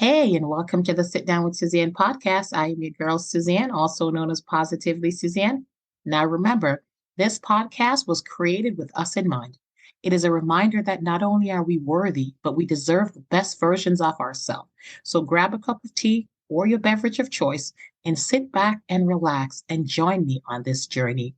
Hey, and welcome to the Sit Down with Suzanne podcast. I am your girl, Suzanne, also known as Positively Suzanne. Now, remember, this podcast was created with us in mind. It is a reminder that not only are we worthy, but we deserve the best versions of ourselves. So grab a cup of tea or your beverage of choice and sit back and relax and join me on this journey.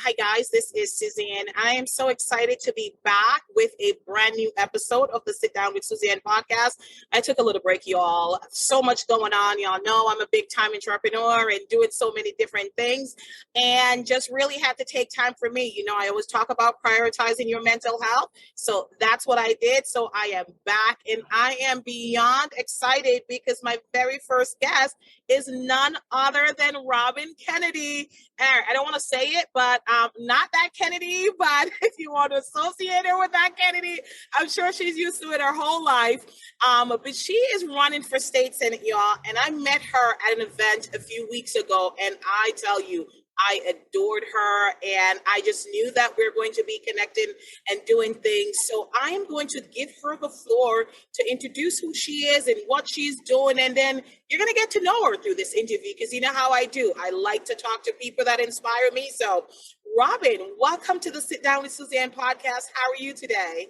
Hi, guys. This is Suzanne. I am so excited to be back with a brand new episode of the Sit Down with Suzanne podcast. I took a little break, y'all. So much going on. Y'all know I'm a big time entrepreneur and doing so many different things and just really had to take time for me. You know, I always talk about prioritizing your mental health. So that's what I did. So I am back and I am beyond excited because my very first guest is none other than Robyn Kennedy. I don't want to say it, but not that Kennedy, but if you want to associate her with that Kennedy, I'm sure she's used to it her whole life. But she is running for state senate, y'all. And I met her at an event a few weeks ago. And I tell you, I adored her. And I just knew that we we're going to be connecting and doing things. So I am going to give her the floor to introduce who she is and what she's doing. And then you're going to get to know her through this interview because you know how I do. I like to talk to people that inspire me. So Robyn, welcome to the Sit Down with Suzanne podcast. How are you today?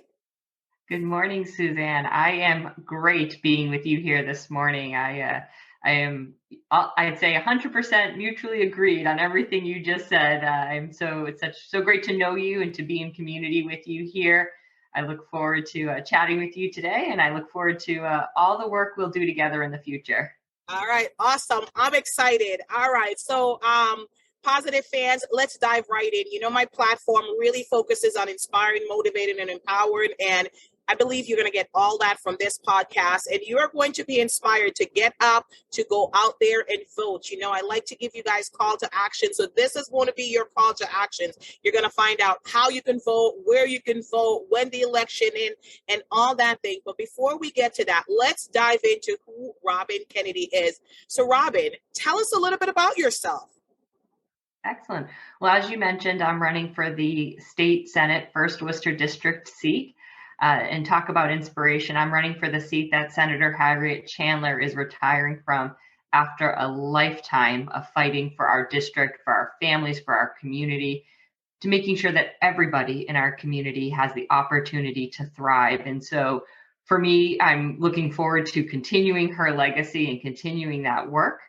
Good morning, Suzanne. I am great being with you here this morning. I am, I'd say 100% mutually agreed on everything you just said. It's so great to know you and to be in community with you here. I look forward to chatting with you today, and I look forward to all the work we'll do together in the future. All right, awesome. I'm excited. All right, so positive fans, let's dive right in. You know, my platform really focuses on inspiring, motivating, and empowering. And I believe you're going to get all that from this podcast. And you're going to be inspired to get up, to go out there and vote. You know, I like to give you guys call to action. So this is going to be your call to actions. You're going to find out how you can vote, where you can vote, when the election is, and all that thing. But before we get to that, let's dive into who Robyn Kennedy is. So Robyn, tell us a little bit about yourself. Excellent. Well, as you mentioned, I'm running for the state senate, 1st Worcester district seat. And talk about inspiration. I'm running for the seat that Senator Harriet Chandler is retiring from after a lifetime of fighting for our district, for our families, for our community, to making sure that everybody in our community has the opportunity to thrive. And so for me, I'm looking forward to continuing her legacy and continuing that work.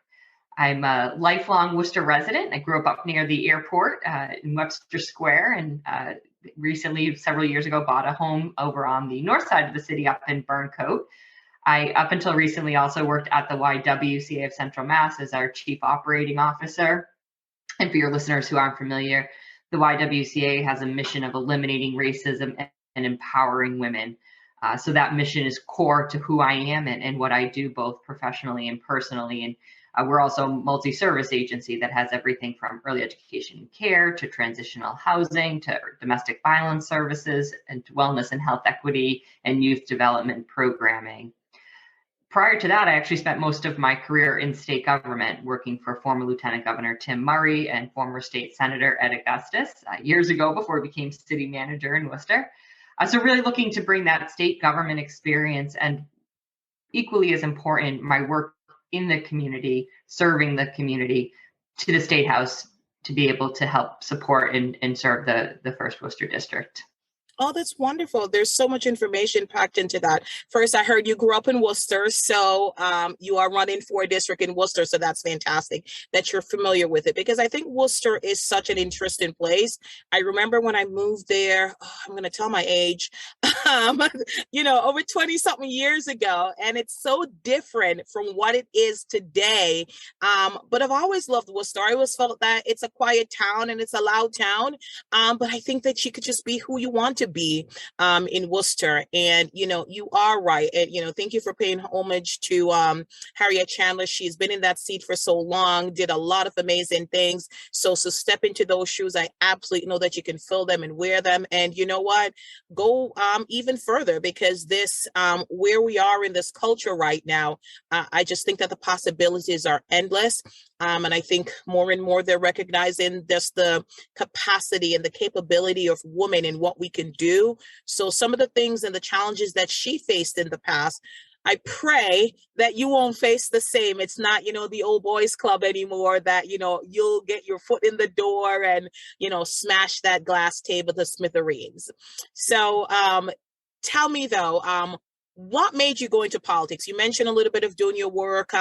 I'm a lifelong Worcester resident. I grew up near the airport in Webster Square, and recently, several years ago, bought a home over on the north side of the city up in Burncoat. I, up until recently, also worked at the YWCA of Central Mass as our chief operating officer. And for your listeners who aren't familiar, the YWCA has a mission of eliminating racism and empowering women. So that mission is core to who I am and what I do, both professionally and personally. And we're also a multi-service agency that has everything from early education and care to transitional housing to domestic violence services and to wellness and health equity and youth development programming. Prior to that, I actually spent most of my career in state government, working for former Lieutenant Governor Tim Murray and former state senator Ed Augustus years ago before he became city manager in Worcester. So really looking to bring that state government experience and equally as important, my work in the community, serving the community, to the State House to be able to help support and serve the 1st Worcester District. Oh, that's wonderful. There's so much information packed into that. First, I heard you grew up in Worcester, so you are running for a district in Worcester. So that's fantastic that you're familiar with it, because I think Worcester is such an interesting place. I remember when I moved there, I'm going to tell my age, over 20 something years ago. And it's so different from what it is today. But I've always loved Worcester. I always felt that it's a quiet town and it's a loud town. But I think that you could just be who you want to be in Worcester. And, you are right. And, thank you for paying homage to Harriet Chandler. She's been in that seat for so long, did a lot of amazing things. So step into those shoes. I absolutely know that you can fill them and wear them. And you know what? Go even further, because this, where we are in this culture right now, I just think that the possibilities are endless. And I think more and more they're recognizing just the capacity and the capability of women and what we can do. So some of the things and the challenges that she faced in the past, I pray that you won't face the same. It's not, the old boys club anymore, that, you'll get your foot in the door and, smash that glass table to smithereens. So tell me though, what made you go into politics? You mentioned a little bit of doing your work,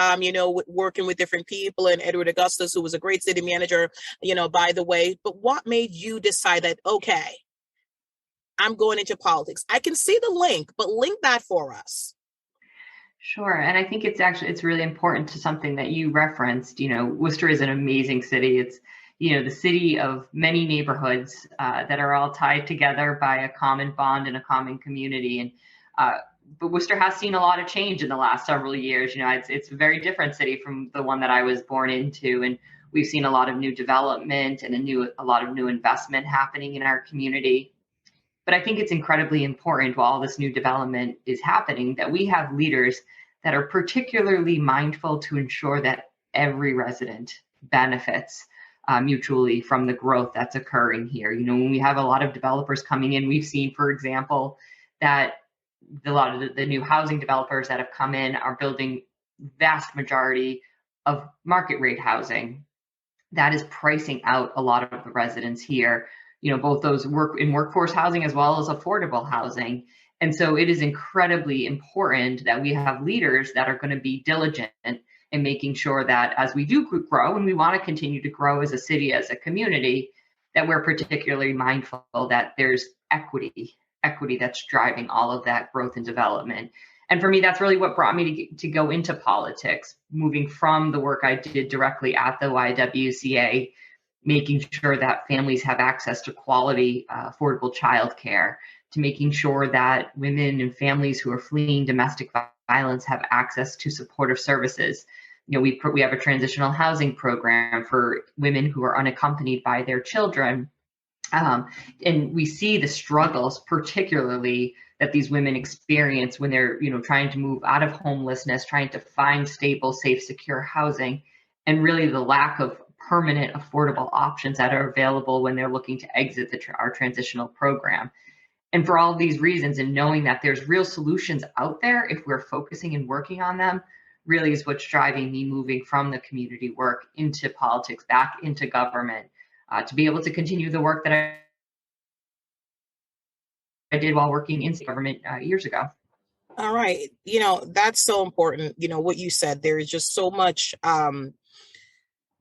working with different people, and Edward Augustus, who was a great city manager, by the way. But what made you decide that, okay, I'm going into politics? I can see the link, but link that for us. Sure. And I think it's really important to something that you referenced. Worcester is an amazing city. It's, the city of many neighborhoods that are all tied together by a common bond and a common community. And but Worcester has seen a lot of change in the last several years. It's a very different city from the one that I was born into. And we've seen a lot of new development and a lot of new investment happening in our community. But I think it's incredibly important while all this new development is happening that we have leaders that are particularly mindful to ensure that every resident benefits mutually from the growth that's occurring here. When we have a lot of developers coming in, we've seen, for example, that a lot of the new housing developers that have come in are building vast majority of market rate housing. That is pricing out a lot of the residents here, both those workforce housing as well as affordable housing. And so it is incredibly important that we have leaders that are going to be diligent in making sure that as we do grow, and we want to continue to grow as a city, as a community, that we're particularly mindful that there's equity that's driving all of that growth and development. And for me, that's really what brought me to go into politics, moving from the work I did directly at the YWCA, making sure that families have access to quality, affordable childcare, to making sure that women and families who are fleeing domestic violence have access to supportive services. We have a transitional housing program for women who are unaccompanied by their children. And we see the struggles, particularly that these women experience when they're, trying to move out of homelessness, trying to find stable, safe, secure housing, and really the lack of permanent, affordable options that are available when they're looking to exit our transitional program. And for all of these reasons, and knowing that there's real solutions out there if we're focusing and working on them, really is what's driving me moving from the community work into politics, back into government, to be able to continue the work that I did while working in government years ago. All right. That's so important. What you said, there is just so much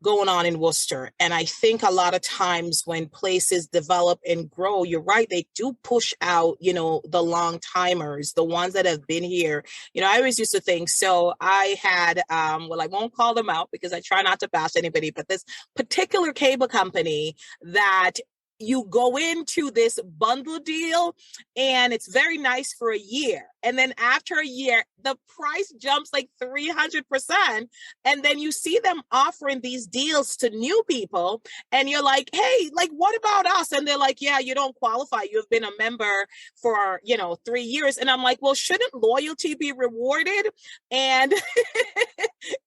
going on in Worcester. And I think a lot of times when places develop and grow, you're right, they do push out, the long timers, the ones that have been here. I always used to think, so I had, I won't call them out because I try not to bash anybody, but this particular cable company that you go into this bundle deal and it's very nice for a year. And then after a year, the price jumps like 300%. And then you see them offering these deals to new people. And you're like, hey, what about us? And they're like, yeah, you don't qualify. You've been a member for, 3 years. And I'm like, well, shouldn't loyalty be rewarded? And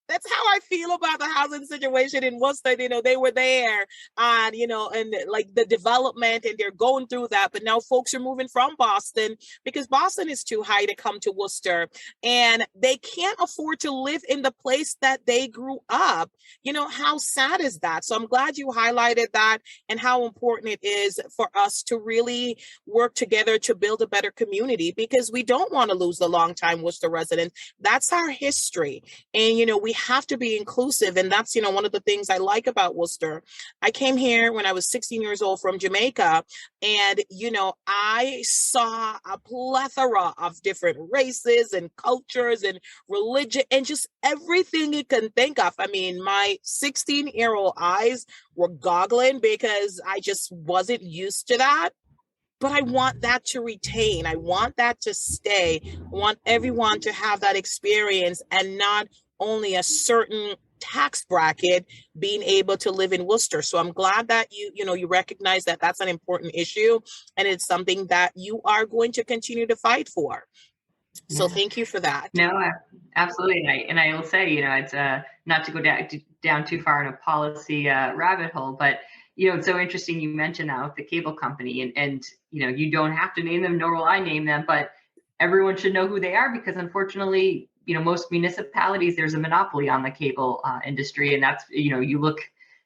that's how I feel about the housing situation in Worcester. They were there on, and like the development, and they're going through that. But now folks are moving from Boston because Boston is too high to come to Worcester, and they can't afford to live in the place that they grew up. How sad is that? So I'm glad you highlighted that and how important it is for us to really work together to build a better community, because we don't want to lose the longtime Worcester residents. That's our history. And, we have to be inclusive. And that's, one of the things I like about Worcester. I came here when I was 16 years old from Jamaica, and, I saw a plethora of different races and cultures and religion and just everything you can think of. I mean, my 16-year-old eyes were goggling because I just wasn't used to that. But I want that to retain. I want that to stay. I want everyone to have that experience, and not only a certain tax bracket being able to live in Worcester. So I'm glad that you recognize that that's an important issue, and it's something that you are going to continue to fight for. So thank you for that. No, absolutely. And I will say, it's not to go down too far in a policy rabbit hole, but it's so interesting you mentioned that with the cable company, and you don't have to name them, nor will I name them, but everyone should know who they are, because unfortunately, most municipalities, there's a monopoly on the cable industry. And that's, you look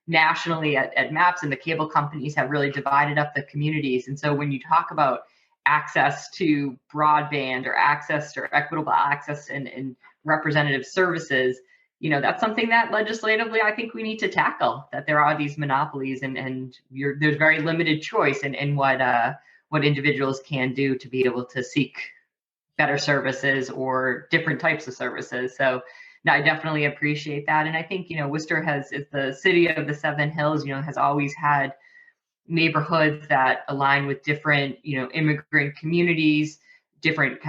nationally at maps, and the cable companies have really divided up the communities. And so when you talk about access to broadband or access or equitable access and representative services, that's something that legislatively I think we need to tackle, that there are these monopolies, and there's very limited choice in what individuals can do to be able to seek better services or different types of services. So I definitely appreciate that. And I think, Worcester is the city of the Seven Hills, has always had neighborhoods that align with different, immigrant communities, different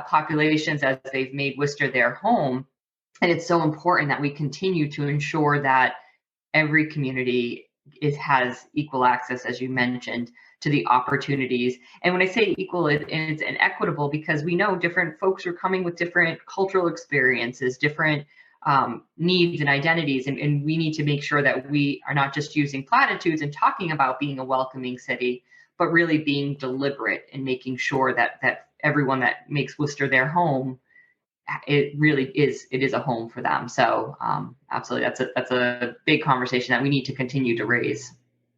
populations, as they've made Worcester their home. And it's so important that we continue to ensure that every community has equal access, as you mentioned, to the opportunities. And when I say equal, it's an equitable, because we know different folks are coming with different cultural experiences, different needs and identities. And we need to make sure that we are not just using platitudes and talking about being a welcoming city, but really being deliberate and making sure that everyone that makes Worcester their home, it is a home for them. So absolutely, that's a big conversation that we need to continue to raise.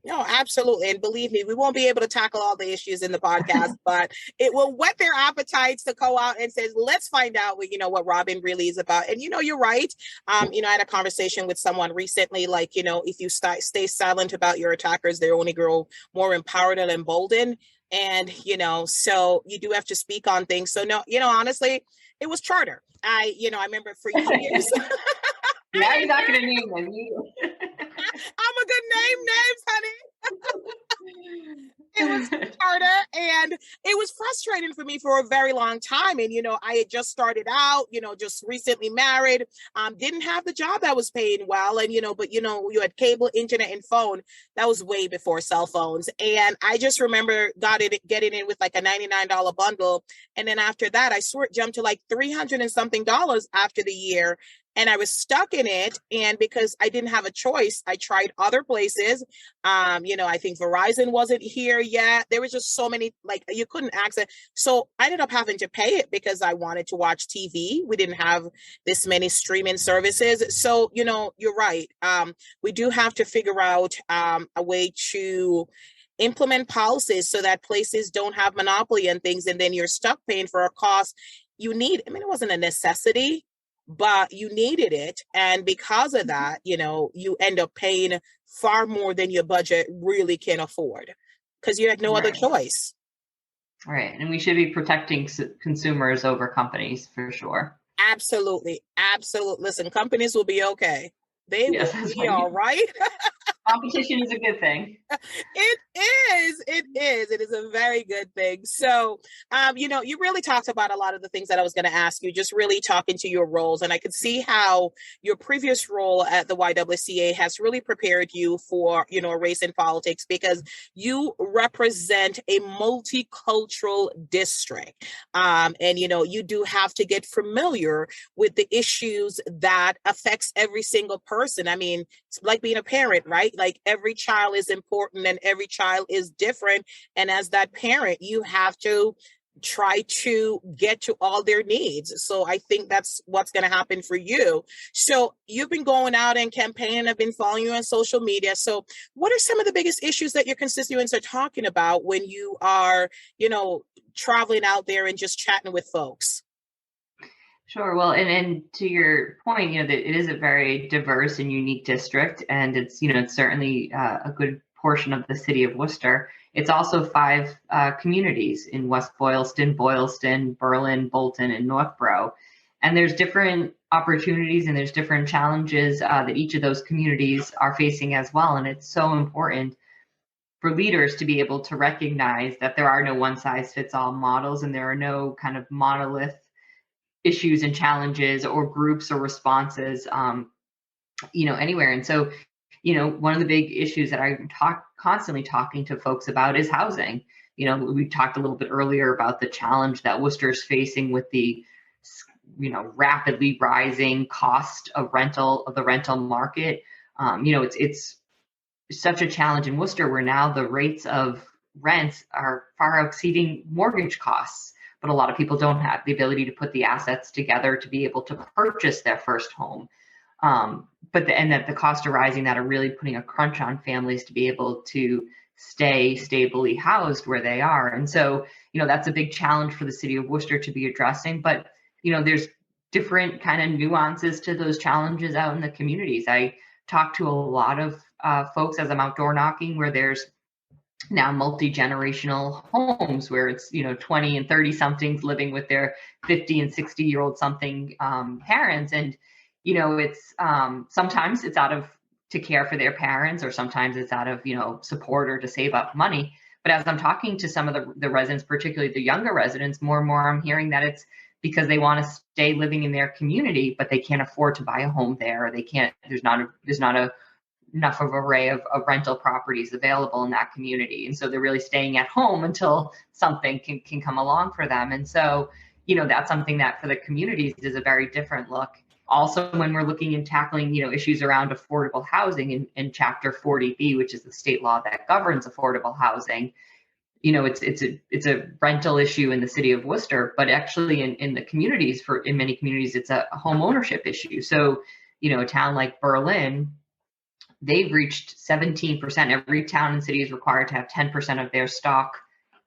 No, absolutely. And believe me, we won't be able to tackle all the issues in the podcast, but it will whet their appetites to go out and say, let's find out what Robyn really is about. And, you're right. I had a conversation with someone recently, like, if you stay silent about your attackers, they only grow more empowered and emboldened. And, so you do have to speak on things. So no, honestly, it was charter. I remember for years. Yeah, you're not going to name them. I'm a good names, honey. It was harder, and it was frustrating for me for a very long time. And, I had just started out, just recently married, didn't have the job that was paying well. And, but, you had cable, internet, and phone. That was way before cell phones. And I just remember getting in with like a $99 bundle. And then after that, I jumped to like $300 and something after the year. And I was stuck in it. And because I didn't have a choice, I tried other places. I think Verizon wasn't here yet. There was just so many, like, you couldn't access. So I ended up having to pay it because I wanted to watch TV. We didn't have this many streaming services. So, you're right. We do have to figure out a way to implement policies so that places don't have monopoly on things. And then you're stuck paying for a cost you need. I mean, it wasn't a necessity, but you needed it. And because of that, you end up paying far more than your budget really can afford because you had no other choice. Right. And we should be protecting consumers over companies for sure. Absolutely. Absolutely. Listen, companies will be okay. They will be all right. Competition is a good thing. It is. It is a very good thing. So, you really talked about a lot of the things that I was going to ask you, just really talking to your roles. And I could see how your previous role at the YWCA has really prepared you for, race and politics, because you represent a multicultural district. And, you do have to get familiar with the issues that affects every single person. I mean, it's like being a parent, right? Like every child is important and every child is different. And as that parent, you have to try to get to all their needs. So I think that's what's going to happen for you. So you've been going out and campaigning. I've been following you on social media. So what are some of the biggest issues that your constituents are talking about when you are, traveling out there and just chatting with folks? Sure. Well, and to your point, that it is a very diverse and unique district, and it's, it's certainly a good portion of the city of Worcester. It's also 5 communities in West Boylston, Berlin, Bolton, and Northborough. And there's different opportunities and there's different challenges that each of those communities are facing as well. And it's so important for leaders to be able to recognize that there are no one-size-fits-all models, and there are no kind of monolith issues and challenges or groups or responses, anywhere. And so, one of the big issues that I'm constantly talking to folks about is housing. We talked a little bit earlier about the challenge that Worcester is facing with the, rapidly rising cost of the rental market. It's such a challenge in Worcester where now the rates of rents are far exceeding mortgage costs. but a lot of people don't have the ability to put the assets together to be able to purchase their first home. And that the cost of rising that are really putting a crunch on families to be able to stay stably housed where they are. And so, that's a big challenge for the city of Worcester to be addressing. But, there's different kind of nuances to those challenges out in the communities. I talk to a lot of folks as I'm outdoor knocking where there's now multi-generational homes where it's 20 and 30 somethings living with their 50 and 60-year-old something parents, and it's sometimes it's out of to care for their parents, or sometimes it's out of support or to save up money. But as I'm talking to some of the residents, particularly the younger residents, more and more I'm hearing that it's because they want to stay living in their community, but they can't afford to buy a home there, or they can't. There's not enough of array of rental properties available in that community. And so they're really staying at home until something can come along for them. And so, that's something that for the communities is a very different look. Also, when we're looking and tackling, issues around affordable housing in Chapter 40B, which is the state law that governs affordable housing, it's a rental issue in the city of Worcester, but actually in the communities, in many communities, it's a home ownership issue. So, a town like Berlin, they've reached 17%. Every town and city is required to have 10% of their stock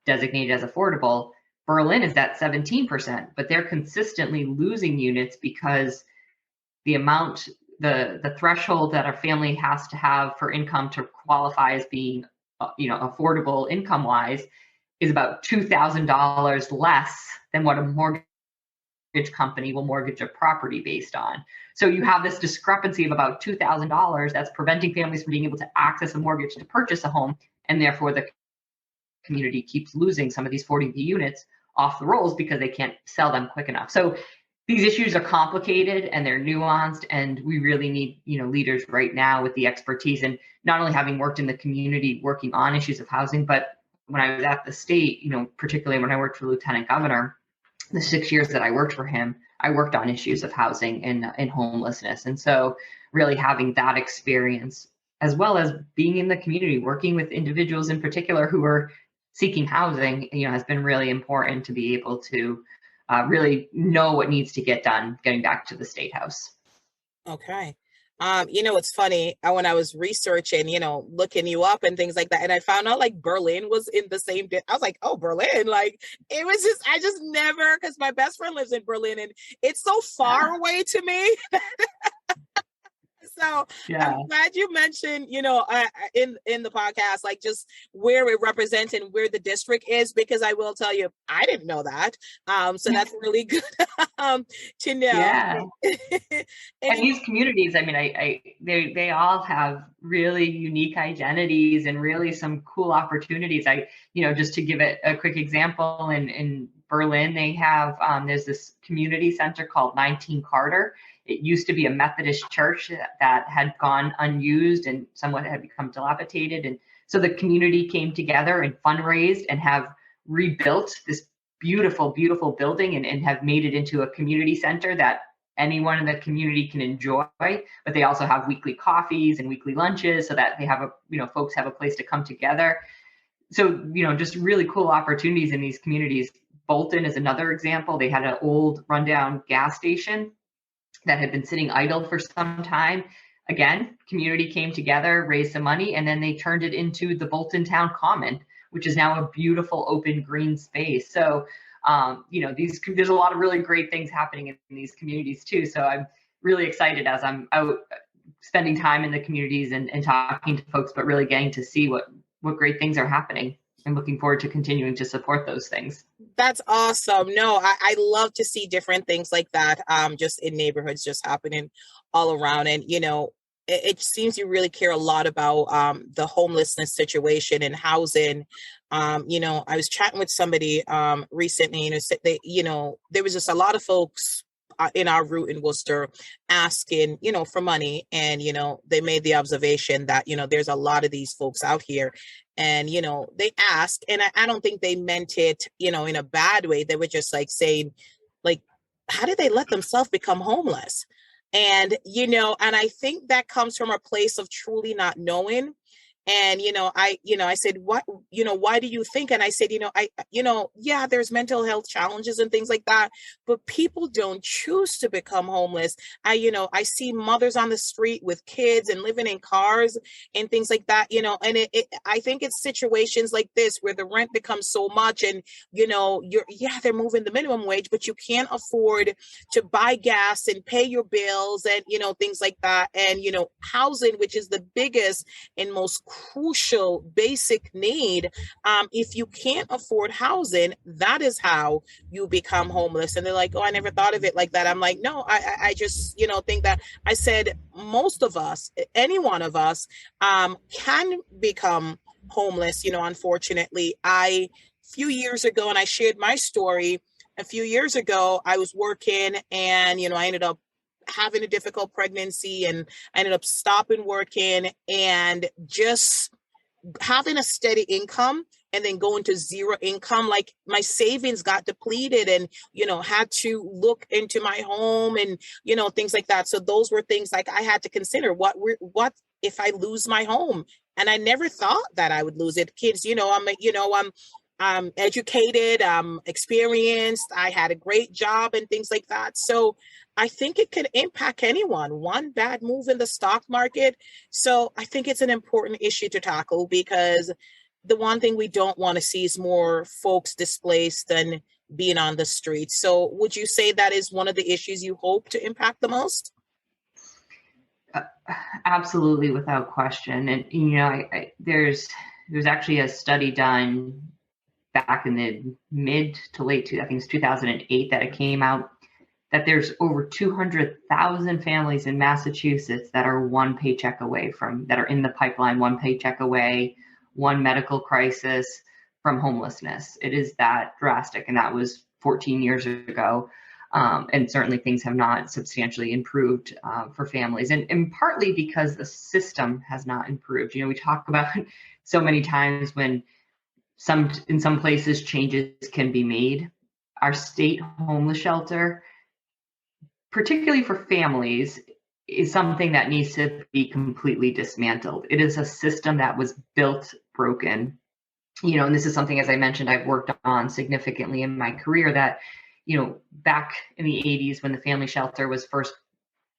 designated as affordable. Berlin is at 17%, but they're consistently losing units because the threshold that a family has to have for income to qualify as being, affordable income wise is about $2,000 less than what a mortgage company will mortgage a property based on. So you have this discrepancy of about $2,000 that's preventing families from being able to access a mortgage to purchase a home, and therefore the community keeps losing some of these 40B units off the rolls because they can't sell them quick enough. So these issues are complicated and they're nuanced, and we really need, leaders right now with the expertise, and not only having worked in the community working on issues of housing, but when I was at the state, particularly when I worked for Lieutenant Governor, the 6 years that I worked for him, I worked on issues of housing and homelessness. And so really having that experience, as well as being in the community, working with individuals in particular who are seeking housing, has been really important to be able to really know what needs to get done, getting back to the State House. Okay. It's funny, when I was researching, looking you up and things like that, and I found out like Berlin was in the same I was like, oh, Berlin, like it was just, I just never, because my best friend lives in Berlin and it's so far away to me. So yeah. I'm glad you mentioned, in the podcast, like just where it represents and where the district is, because I will tell you, I didn't know that. So that's really good to know. Yeah. And these communities, I mean, they all have really unique identities and really some cool opportunities. Just to give it a quick example, in Berlin, they have, there's this community center called 19 Carter. It used to be a Methodist church that had gone unused and somewhat had become dilapidated. And so the community came together and fundraised and have rebuilt this beautiful, beautiful building and have made it into a community center that anyone in the community can enjoy. But they also have weekly coffees and weekly lunches so that they have folks have a place to come together. So, just really cool opportunities in these communities. Bolton is another example. They had an old rundown gas station that had been sitting idle for some time. Again, community came together, raised some money, and then they turned it into the Bolton Town Common, which is now a beautiful open green space. So, there's a lot of really great things happening in these communities too. So I'm really excited as I'm out spending time in the communities and talking to folks, but really getting to see what great things are happening. I'm looking forward to continuing to support those things. That's awesome. No, I love to see different things like that, just in neighborhoods, just happening all around. And, it seems you really care a lot about the homelessness situation and housing. I was chatting with somebody recently, said there was just a lot of folks in our route in Worcester asking, for money. And, they made the observation that, there's a lot of these folks out here. And, they ask, and I don't think they meant it, in a bad way. They were just like saying, like, how did they let themselves become homeless? And, and I think that comes from a place of truly not knowing. And, I said, what, why do you think? And I said, yeah, there's mental health challenges and things like that, but people don't choose to become homeless. I see mothers on the street with kids and living in cars and things like that, and I think it's situations like this where the rent becomes so much and, they're moving the minimum wage, but you can't afford to buy gas and pay your bills and, things like that. And, housing, which is the biggest and most crucial basic need. If you can't afford housing, that is how you become homeless. And they're like, oh, I never thought of it like that. I'm like, no, I just, think that I said most of us, any one of us, can become homeless, unfortunately. A few years ago, and I shared my story, a few years ago, I was working and, I ended up having a difficult pregnancy and I ended up stopping working and just having a steady income and then going to zero income. Like my savings got depleted and, had to look into my home and, things like that. So those were things like I had to consider what if I lose my home? And I never thought that I would lose it. Kids, I'm educated, I'm experienced, I had a great job and things like that. So I think it could impact anyone, one bad move in the stock market. So I think it's an important issue to tackle because the one thing we don't want to see is more folks displaced than being on the streets. So would you say that is one of the issues you hope to impact the most? Absolutely, without question. And, there's actually a study done back in the mid to late, I think it's 2008 that it came out, that there's over 200,000 families in Massachusetts that are one paycheck away that are in the pipeline, one paycheck away, one medical crisis from homelessness. It is that drastic. And that was 14 years ago. And certainly things have not substantially improved for families and partly because the system has not improved. We talk about so many times when in some places changes can be made. Our state homeless shelter, particularly for families, is something that needs to be completely dismantled. It is a system that was built broken. And this is something, as I mentioned, I've worked on significantly in my career that, back in the 80s when the family shelter was first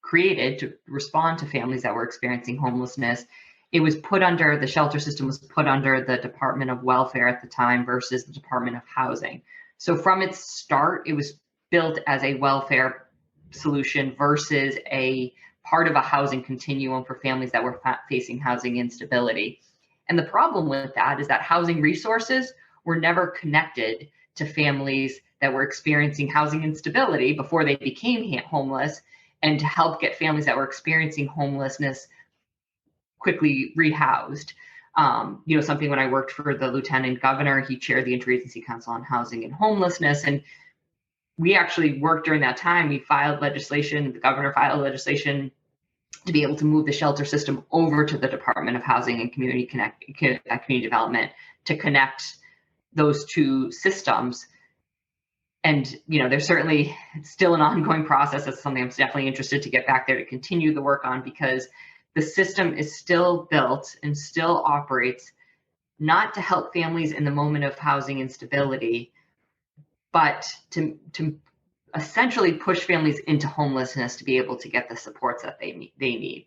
created to respond to families that were experiencing homelessness, the shelter system was put under the Department of Welfare at the time versus the Department of Housing. So from its start, it was built as a welfare solution versus a part of a housing continuum for families that were facing housing instability. And the problem with that is that housing resources were never connected to families that were experiencing housing instability before they became homeless, and to help get families that were experiencing homelessness quickly rehoused. Something when I worked for the Lieutenant Governor, he chaired the Interagency Council on Housing and Homelessness. And we actually worked during that time. We filed legislation, the governor filed legislation to be able to move the shelter system over to the Department of Housing and Community Development to connect those two systems. And, there's certainly still an ongoing process. That's something I'm definitely interested to get back there to continue the work on, because the system is still built and still operates not to help families in the moment of housing instability, but to essentially push families into homelessness to be able to get the supports that they need.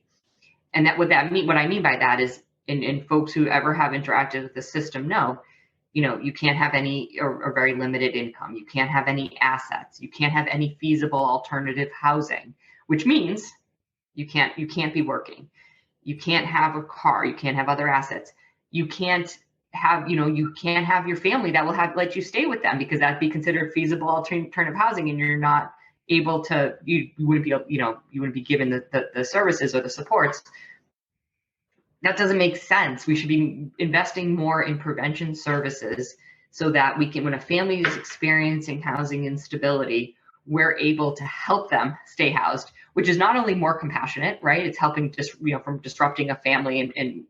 And what I mean by that is, and folks who ever have interacted with the system know, you can't have any or very limited income. You can't have any assets. You can't have any feasible alternative housing, which means you can't be working. You can't have a car. You can't have other assets. You can't have, you can't have your family that will let you stay with them, because that'd be considered feasible alternative housing, and you're not able to, you wouldn't be given the services or the supports. That doesn't make sense. We should be investing more in prevention services so that we can, when a family is experiencing housing instability, we're able to help them stay housed, which is not only more compassionate, right? It's helping just, from disrupting a family and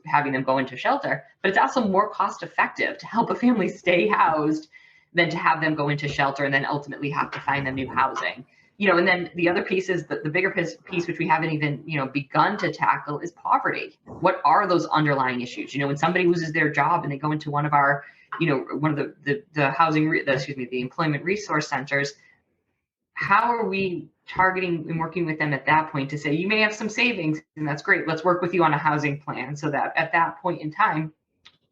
having them go into shelter, but it's also more cost effective to help a family stay housed than to have them go into shelter and then ultimately have to find them new housing. And then the other piece is the bigger piece, which we haven't even, begun to tackle, is poverty. What are those underlying issues? When somebody loses their job and they go into one of our, one of the housing, the employment resource centers, how are we targeting and working with them at that point to say, you may have some savings and that's great. Let's work with you on a housing plan, so that at that point in time,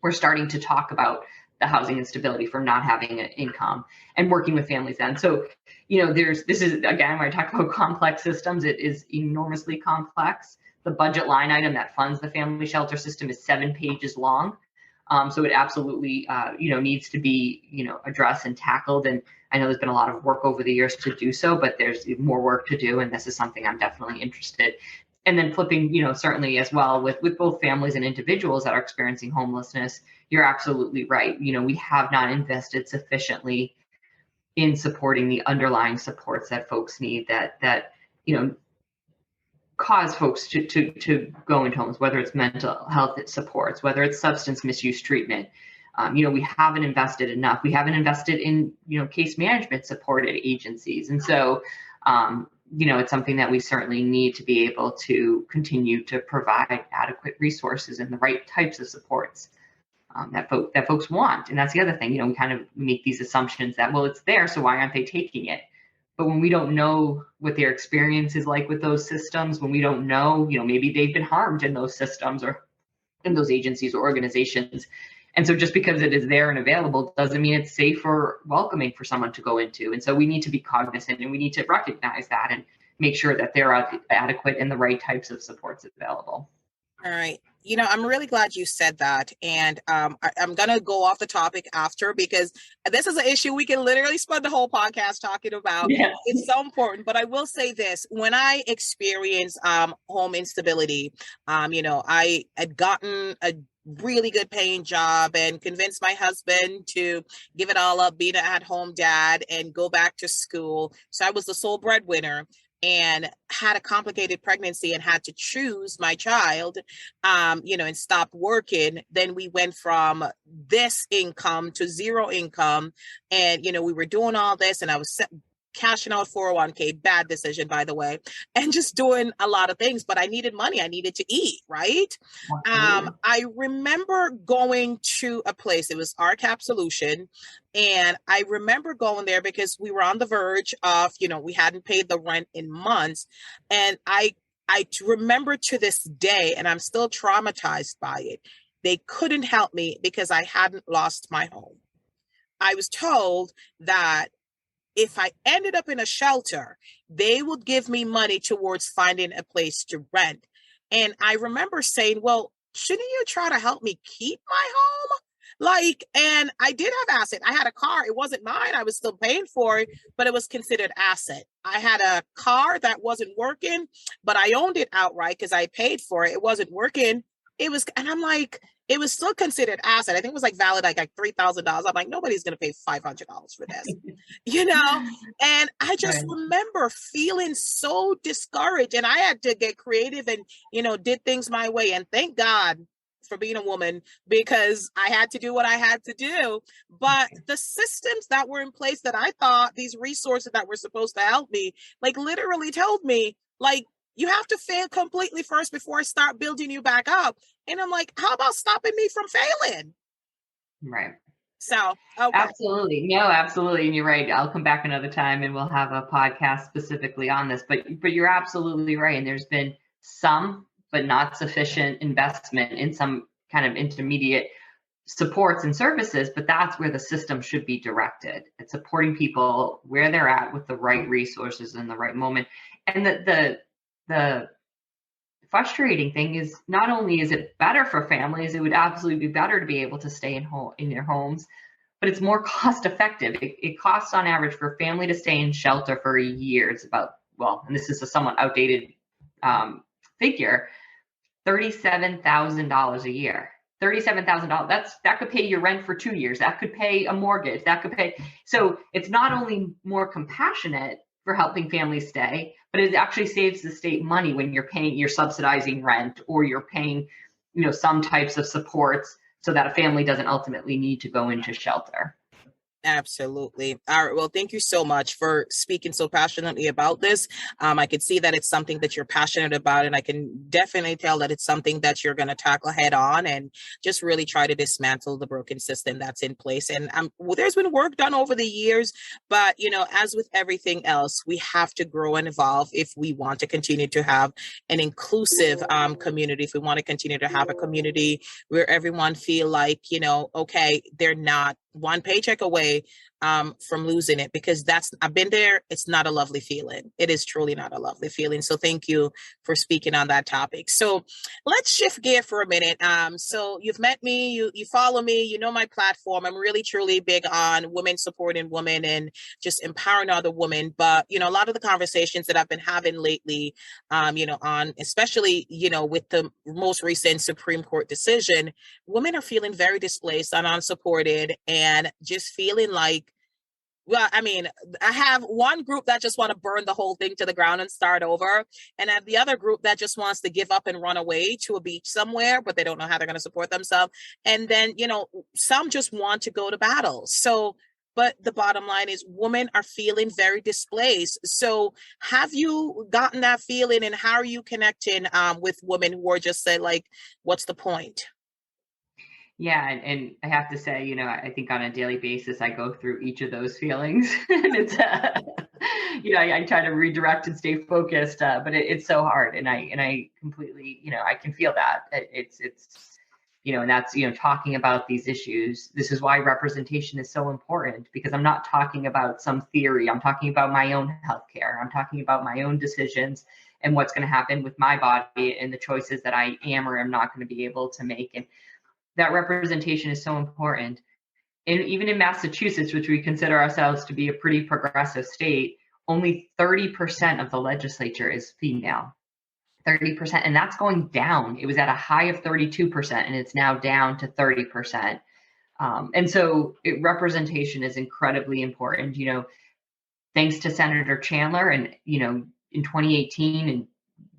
we're starting to talk about the housing instability from not having an income and working with families then. So, this is, again, when I talk about complex systems, it is enormously complex. The budget line item that funds the family shelter system is 7 pages long. So it absolutely, needs to be, addressed and tackled. And I know there's been a lot of work over the years to do so, but there's more work to do. And this is something I'm definitely interested. And then flipping, certainly as well with both families and individuals that are experiencing homelessness, you're absolutely right. We have not invested sufficiently in supporting the underlying supports that folks need that cause folks to go into homes, whether it's mental health supports, whether it's substance misuse treatment. We haven't invested enough. We haven't invested in, case management supported agencies. And so, it's something that we certainly need to be able to continue to provide adequate resources and the right types of supports that folks want. And that's the other thing, we kind of make these assumptions that, well, it's there, so why aren't they taking it? But when we don't know what their experience is like with those systems, when we don't know, maybe they've been harmed in those systems or in those agencies or organizations. And so just because it is there and available doesn't mean it's safe or welcoming for someone to go into. And so we need to be cognizant and we need to recognize that and make sure that there are adequate and the right types of supports available. All right. I'm really glad you said that. And I'm going to go off the topic after, because this is an issue we can literally spend the whole podcast talking about. Yes. It's so important. But I will say this, when I experienced home instability, I had gotten a really good paying job and convinced my husband to give it all up, being an at-home dad and go back to school. So I was the sole breadwinner and had a complicated pregnancy and had to choose my child, and stop working. Then we went from this income to zero income. And, we were doing all this and I was cashing out 401k, bad decision, by the way, and just doing a lot of things, but I needed money. I needed to eat, right? I remember going to a place, it was RCAP Solution. And I remember going there because we were on the verge of, we hadn't paid the rent in months. And I remember to this day, and I'm still traumatized by it, they couldn't help me because I hadn't lost my home. I was told that if I ended up in a shelter, they would give me money towards finding a place to rent. And I remember saying, well, shouldn't you try to help me keep my home? And I did have asset. I had a car. It wasn't mine. I was still paying for it, but it was considered asset. I had a car that wasn't working, but I owned it outright because I paid for it. It wasn't working. And I'm like, it was still considered asset. I think it was valid, like $3,000. I'm like, nobody's going to pay $500 for this, And I just remember feeling so discouraged, and I had to get creative and, did things my way. And thank God for being a woman, because I had to do what I had to do. But the systems that were in place that I thought, these resources that were supposed to help me, literally told me, you have to fail completely first before I start building you back up. And I'm like, how about stopping me from failing? Right. So, okay. Absolutely. No, absolutely. And you're right. I'll come back another time and we'll have a podcast specifically on this, but you're absolutely right. And there's been some, but not sufficient investment in some kind of intermediate supports and services, but that's where the system should be directed. It's supporting people where they're at with the right resources in the right moment. And the frustrating thing is, not only is it better for families, it would absolutely be better to be able to stay in their homes, but it's more cost effective. It costs on average for a family to stay in shelter for a year. It's about, and this is a somewhat outdated figure, $37,000 a year. $37,000. That could pay your rent for 2 years. That could pay a mortgage. That could pay. So it's not only more compassionate for helping families stay, but it actually saves the state money when you're subsidizing rent, or you're paying, some types of supports so that a family doesn't ultimately need to go into shelter. Absolutely. All right. Well, thank you so much for speaking so passionately about this. I can see that it's something that you're passionate about, and I can definitely tell that it's something that you're going to tackle head on and just really try to dismantle the broken system that's in place. And well, there's been work done over the years, but as with everything else, we have to grow and evolve if we want to continue to have an inclusive community. If we want to continue to have a community where everyone feel like okay, they're not one paycheck away from losing it, because I've been there. It's not a lovely feeling. It is truly not a lovely feeling. So thank you for speaking on that topic. So let's shift gear for a minute. So you've met me, you follow me, you know my platform. I'm really truly big on women supporting women and just empowering other women. But a lot of the conversations that I've been having lately, on especially with the most recent Supreme Court decision, women are feeling very displaced and unsupported, and just feeling like, well, I mean, I have one group that just want to burn the whole thing to the ground and start over. And I have the other group that just wants to give up and run away to a beach somewhere, but they don't know how they're going to support themselves. And then, some just want to go to battle. So, but the bottom line is women are feeling very displaced. So have you gotten that feeling, and how are you connecting with women who are just say, like, what's the point? Yeah, and I have to say, I think on a daily basis, I go through each of those feelings. And it's, I try to redirect and stay focused, but it's so hard. And I completely, I can feel that. It's and that's, talking about these issues. This is why representation is so important, because I'm not talking about some theory. I'm talking about my own healthcare. I'm talking about my own decisions and what's going to happen with my body and the choices that I am or am not going to be able to make. And that representation is so important. And even in Massachusetts, which we consider ourselves to be a pretty progressive state, only 30% of the legislature is female. 30%, and that's going down. It was at a high of 32%, and it's now down to 30%. And so representation is incredibly important. Thanks to Senator Chandler, and in 2018 and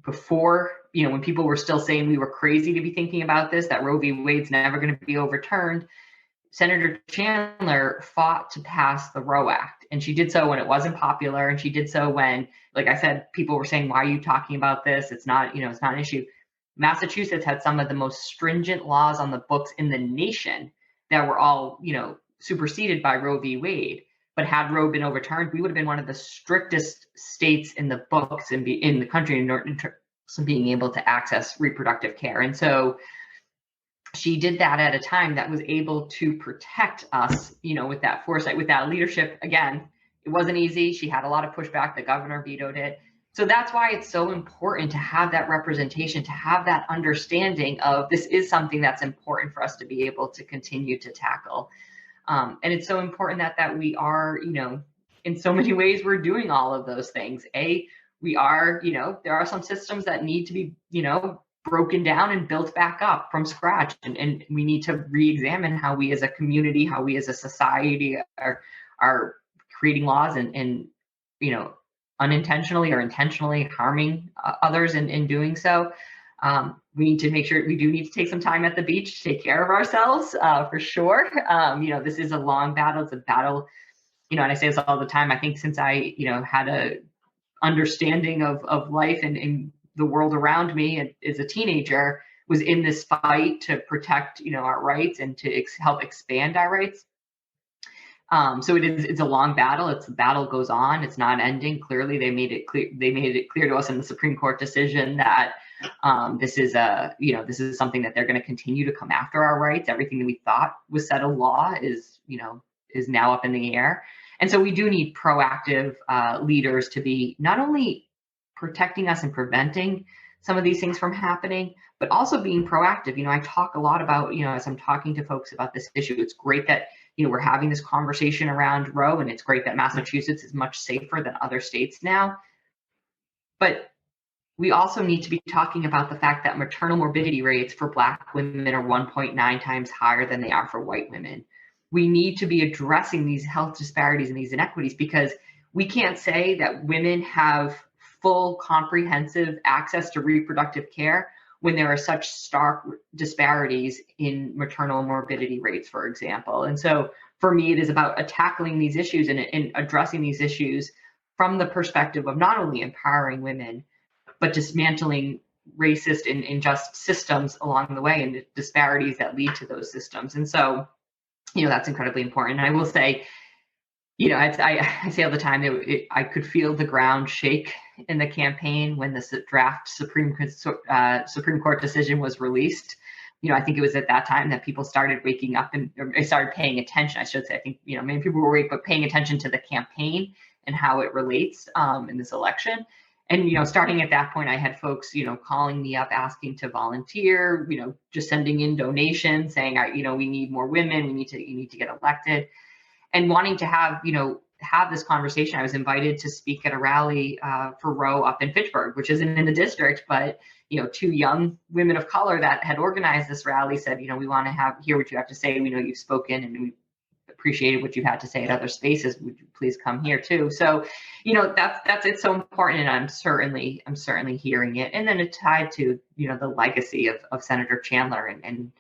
before, when people were still saying we were crazy to be thinking about this, that Roe v. Wade's never going to be overturned, Senator Chandler fought to pass the Roe Act. And she did so when it wasn't popular. And she did so when, like I said, people were saying, why are you talking about this? It's not, it's not an issue. Massachusetts had some of the most stringent laws on the books in the nation that were all, superseded by Roe v. Wade. But had Roe been overturned, we would have been one of the strictest states in the books and in the country in terms of being able to access reproductive care. And so she did that at a time that was able to protect us, with that foresight, with that leadership. Again, it wasn't easy. She had a lot of pushback. The governor vetoed it. So that's why it's so important to have that representation, to have that understanding of this is something that's important for us to be able to continue to tackle. And it's so important that we are, in so many ways, we're doing all of those things. We are, there are some systems that need to be, broken down and built back up from scratch. And we need to re-examine how we as a community, how we as a society are creating laws and unintentionally or intentionally harming others in doing so. We need to make sure we do need to take some time at the beach to take care of ourselves, for sure. This is a long battle. It's a battle, and I say this all the time. I think since I, had a understanding of life and the world around me as a teenager, was in this fight to protect, our rights and to help expand our rights. So it's a long battle. The battle goes on. It's not ending. Clearly, they made it clear to us in the Supreme Court decision that this is something that they're going to continue to come after our rights. Everything that we thought was settled law is now up in the air. And so we do need proactive leaders to be not only protecting us and preventing some of these things from happening, but also being proactive. I talk a lot about, as I'm talking to folks about this issue, it's great that, we're having this conversation around Roe, and it's great that Massachusetts is much safer than other states now. But we also need to be talking about the fact that maternal morbidity rates for Black women are 1.9 times higher than they are for white women. We need to be addressing these health disparities and these inequities, because we can't say that women have full comprehensive access to reproductive care when there are such stark disparities in maternal morbidity rates, for example. And so for me, it is about tackling these issues and addressing these issues from the perspective of not only empowering women, but dismantling racist and unjust systems along the way and the disparities that lead to those systems. And so, that's incredibly important. And I will say, I say all the time, I could feel the ground shake in the campaign when the draft Supreme Court decision was released. I think it was at that time that people started waking up and started paying attention. I should say, I think, many people were awake, but paying attention to the campaign and how it relates in this election. And, starting at that point, I had folks, calling me up, asking to volunteer, just sending in donations, saying, we need more women, you need to get elected, and wanting to have this conversation. I was invited to speak at a rally for Roe up in Fitchburg, which isn't in the district, but, two young women of color that had organized this rally said, we want to hear what you have to say. We know you've spoken and we appreciated what you had to say at other spaces. Would you please come here too? So, that's it's so important, and I'm certainly hearing it. And then it's tied to, the legacy of Senator Chandler and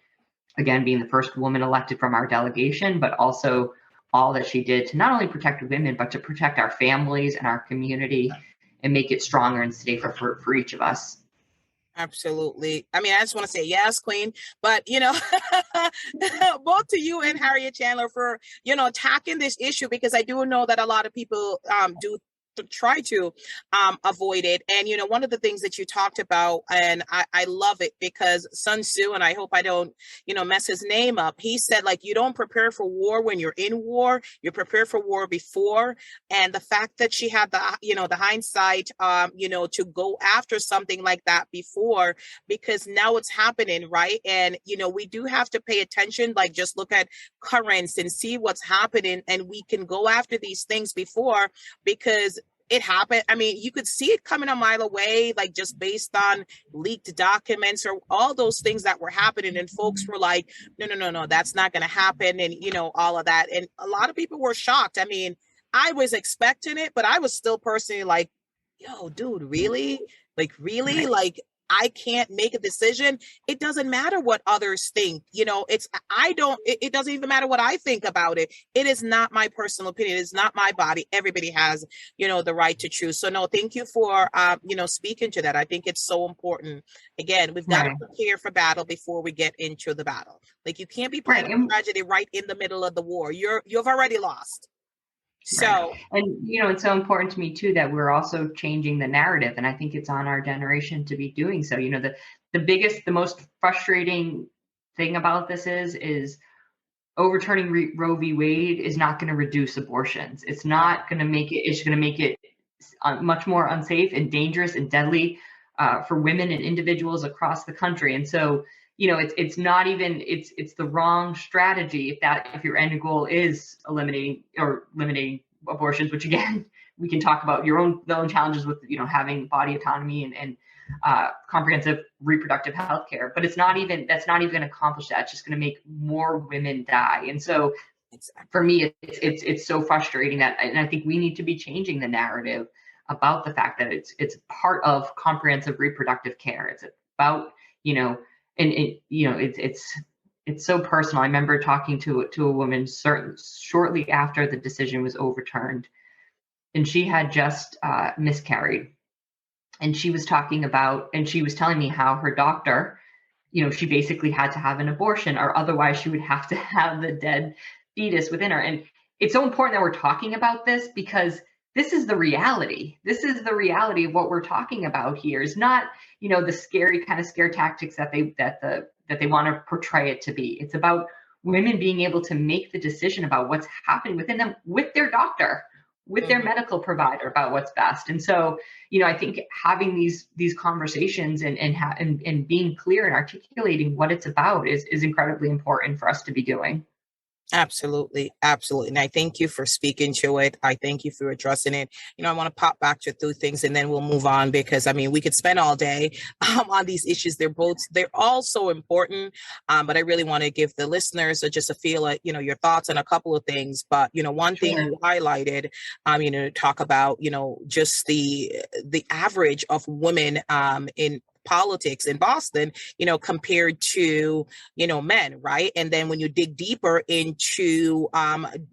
again, being the first woman elected from our delegation, but also all that she did to not only protect women, but to protect our families and our community and make it stronger and safer for each of us. Absolutely. I mean, I just want to say yes, Queen, but, both to you and Harriet Chandler for, tackling this issue, because I do know that a lot of people do try to avoid it. And, one of the things that you talked about, and I love it, because Sun Tzu, and I hope I don't, mess his name up, he said, you don't prepare for war when you're in war, you prepare for war before. And the fact that she had the hindsight, to go after something like that before, because now it's happening, right? And, we do have to pay attention, just look at currents and see what's happening, and we can go after these things before, because it happened. I mean, you could see it coming a mile away, just based on leaked documents or all those things that were happening. And folks were like, no, that's not going to happen. And, all of that. And a lot of people were shocked. I mean, I was expecting it, but I was still personally like, yo, dude, really? Really? I can't make a decision. It doesn't matter what others think. It doesn't even matter what I think about it. It is not my personal opinion. It's not my body. Everybody has, the right to choose. So no, thank you for, speaking to that. I think it's so important. Again, we've got to prepare for battle before we get into the battle. You can't be planning tragedy right in the middle of the war. You've already lost. So, and it's so important to me too that we're also changing the narrative, and I think it's on our generation to be doing so. The most frustrating thing about this is overturning Roe v. Wade is not going to reduce abortions. It's not going to make it. It's going to make it much more unsafe and dangerous and deadly for women and individuals across the country. And so, it's not even, it's the wrong strategy if your end goal is eliminating abortions, which again, we can talk about your own challenges with, having body autonomy and comprehensive reproductive health care, but that's not even going to accomplish that. It's just going to make more women die. And so for me, it's so frustrating and I think we need to be changing the narrative about the fact that it's part of comprehensive reproductive care. It's about, it's so personal. I remember talking to a woman shortly after the decision was overturned, and she had just miscarried. And she was telling me how her doctor, she basically had to have an abortion, or otherwise she would have to have the dead fetus within her. And it's so important that we're talking about this, because this is the reality. This is the reality of what we're talking about here. Is not, the scary kind of scare tactics that they want to portray it to be. It's about women being able to make the decision about what's happening within them with their doctor, with their medical provider, about what's best. And so, I think having these conversations and being clear and articulating what it's about is incredibly important for us to be doing. Absolutely. Absolutely. And I thank you for speaking to it. I thank you for addressing it. I want to pop back to through things and then we'll move on, because we could spend all day on these issues. They're all so important. But I really want to give the listeners just a feel of, your thoughts on a couple of things. But, one thing you highlighted, talk about, just the average of women in politics in Boston, compared to, men, right? And then when you dig deeper into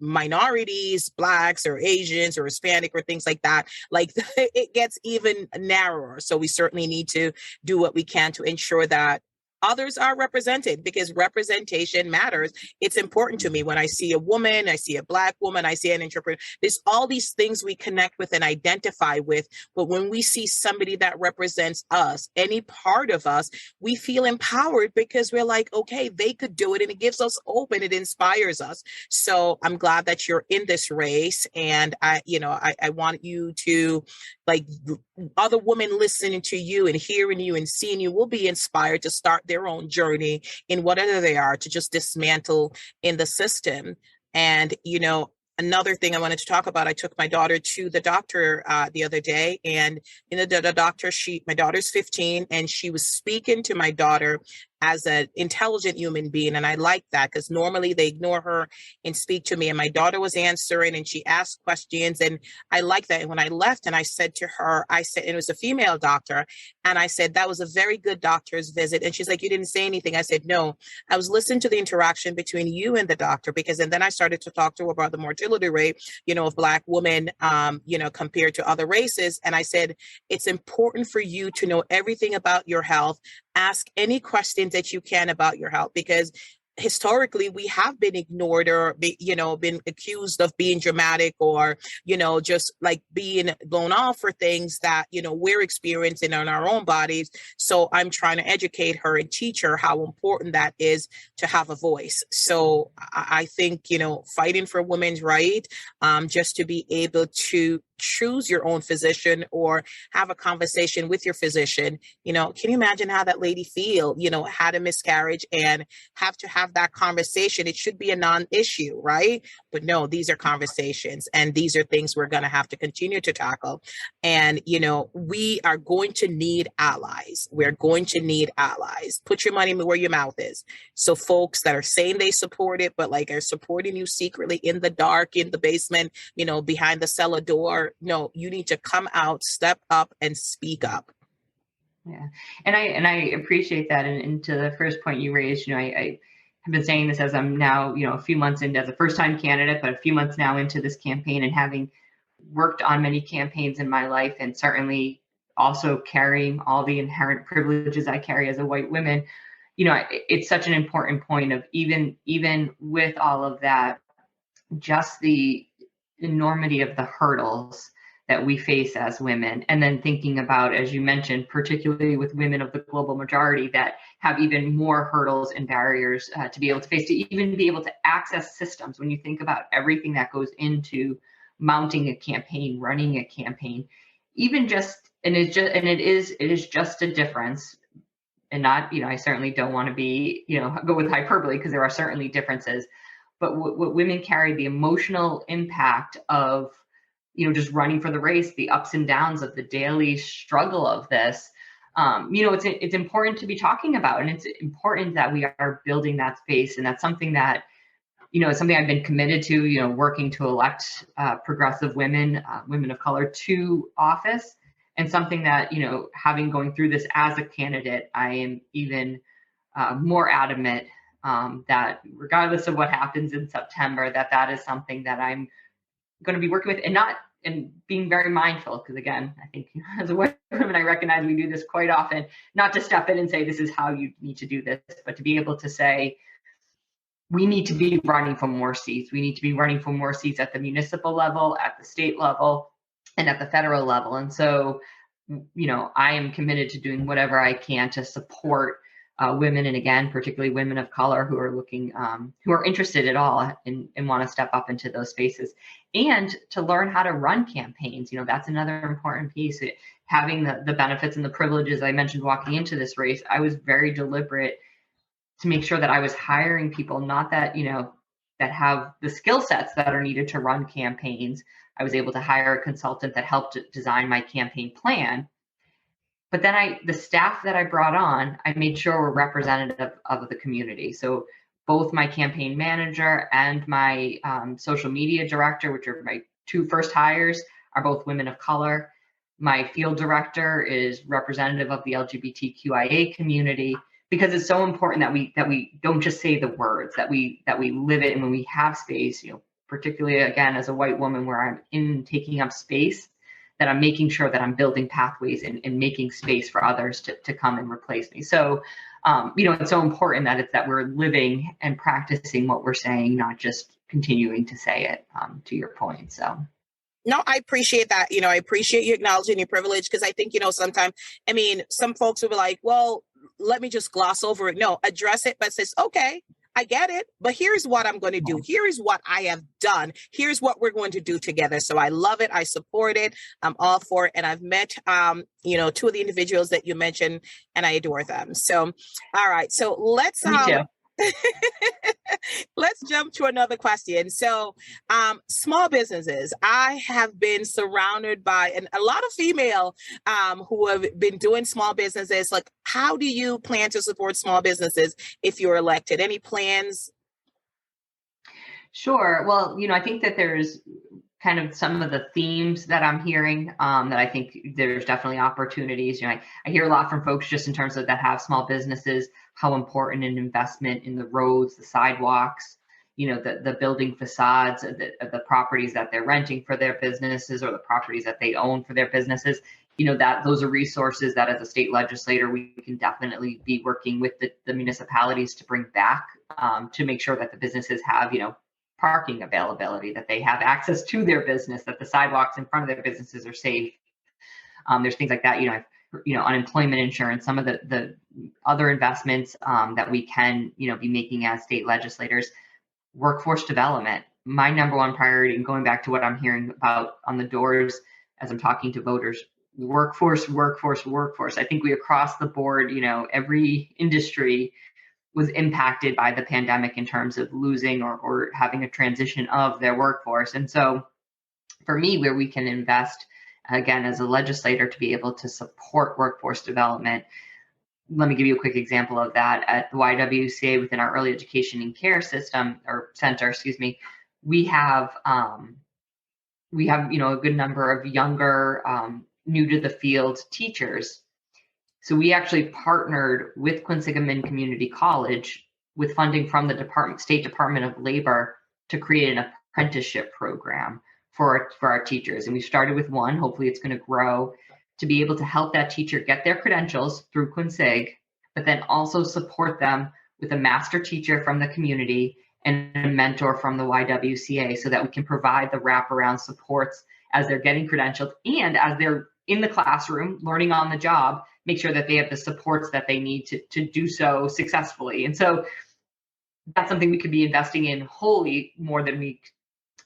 minorities, Blacks or Asians or Hispanic or things like that, like it gets even narrower. So we certainly need to do what we can to ensure that others are represented, because representation matters. It's important to me when I see a woman, I see a Black woman, I see an entrepreneur. There's all these things we connect with and identify with. But when we see somebody that represents us, any part of us, we feel empowered because we're like, okay, they could do it. And it gives us hope and it inspires us. So I'm glad that you're in this race. And I want you to, like, other women listening to you and hearing you and seeing you will be inspired to start their own journey in whatever they are, to just dismantle in the system. And, another thing I wanted to talk about, I took my daughter to the doctor the other day, and the doctor, my daughter's 15, and she was speaking to my daughter as an intelligent human being. And I like that, because normally they ignore her and speak to me. And my daughter was answering and she asked questions. And I like that. And when I left and I said to her, it was a female doctor. And I said, that was a very good doctor's visit. And she's like, you didn't say anything. I said, no, I was listening to the interaction between you and the doctor, and then I started to talk to her about the mortality rate, of Black women, compared to other races. And I said, it's important for you to know everything about your health. Ask any questions that you can about your health, because historically we have been ignored or been accused of being dramatic or just like being blown off for things that we're experiencing in our own bodies. So I'm trying to educate her and teach her how important that is to have a voice. So I think fighting for women's right, just to be able to choose your own physician or have a conversation with your physician. Can you imagine how that lady feel, had a miscarriage and have to have that conversation? It should be a non-issue, right? But no, these are conversations, and these are things we're going to have to continue to tackle. And, we are going to need allies. We're going to need allies. Put your money where your mouth is. So folks that are saying they support it, but like are supporting you secretly in the dark, in the basement, behind the cellar door. No, you need to come out, step up, and speak up. Yeah, and I appreciate that. And to the first point you raised, I have been saying this as I'm now, a few months into, as a first-time candidate, but a few months now into this campaign, and having worked on many campaigns in my life, and certainly also carrying all the inherent privileges I carry as a white woman. It's such an important point of even with all of that, just the enormity of the hurdles that we face as women. And then thinking about, as you mentioned, particularly with women of the global majority that have even more hurdles and barriers to be able to face, to even be able to access systems. When you think about everything that goes into mounting a campaign, running a campaign, even just, it is just a difference. And not, I certainly don't want to be, go with hyperbole, because there are certainly differences. But what women carry, the emotional impact of, just running for the race, the ups and downs of the daily struggle of this, it's important to be talking about, and it's important that we are building that space. And that's something that, is something I've been committed to, working to elect progressive women, women of color to office, and something that, having going through this as a candidate, I am even more adamant that regardless of what happens in September, that is something that I'm going to be working with, and being very mindful, because again, I think as a woman, I recognize we do this quite often, not to step in and say, this is how you need to do this, but to be able to say, we need to be running for more seats. We need to be running for more seats at the municipal level, at the state level, and at the federal level. And so, I am committed to doing whatever I can to support women, and again, particularly women of color who are looking, who are interested at all and want to step up into those spaces, and to learn how to run campaigns. That's another important piece. Having the benefits and the privileges I mentioned walking into this race, I was very deliberate to make sure that I was hiring people, not that, that have the skill sets that are needed to run campaigns. I was able to hire a consultant that helped design my campaign plan. But then the staff that I brought on, I made sure were representative of the community. So both my campaign manager and my social media director, which are my two first hires, are both women of color. My field director is representative of the LGBTQIA community, because it's so important that we don't just say the words, that we live it. And when we have space, particularly again as a white woman, where I'm in taking up space, that I'm making sure that I'm building pathways and making space for others to come and replace me. So it's so important that we're living and practicing what we're saying, not just continuing to say it, to your point. So. No, I appreciate that. I appreciate you acknowledging your privilege, because I think, sometimes, some folks will be like, well, let me just gloss over it. No, address it, but says, okay, I get it, but here's what I'm going to do. Here is what I have done. Here's what we're going to do together. So I love it. I support it. I'm all for it. And I've met, two of the individuals that you mentioned, and I adore them. So, all right. So let's, Me too. let's jump to another question. So, small businesses. I have been surrounded by a lot of female who have been doing small businesses. Like, how do you plan to support small businesses if you're elected? Any plans? Sure. Well, I think that there's kind of some of the themes that I'm hearing that I think there's definitely opportunities. I hear a lot from folks just in terms of that have small businesses, how important an investment in the roads, the sidewalks, the building facades, the properties that they're renting for their businesses, or the properties that they own for their businesses, that those are resources that as a state legislator, we can definitely be working with the municipalities to bring back, to make sure that the businesses have, parking availability, that they have access to their business, that the sidewalks in front of their businesses are safe. There's things like that, unemployment insurance, some of the other investments that we can, be making as state legislators. Workforce development, my number one priority, and going back to what I'm hearing about on the doors as I'm talking to voters, workforce. I think we across the board, every industry was impacted by the pandemic in terms of losing or having a transition of their workforce. And so for me, where we can invest, again, as a legislator, to be able to support workforce development, let me give you a quick example of that. At the YWCA, within our early education and care system, or center, we have a good number of younger, new to the field teachers. So we actually partnered with Quinsigamond Community College with funding from the State Department of Labor to create an apprenticeship program for our teachers. And we started with one. Hopefully it's going to grow to be able to help that teacher get their credentials through Quinsig, but then also support them with a master teacher from the community and a mentor from the YWCA, so that we can provide the wraparound supports as they're getting credentialed and as they're in the classroom learning on the job, make sure that they have the supports that they need to do so successfully. And so that's something we could be investing in wholly more than we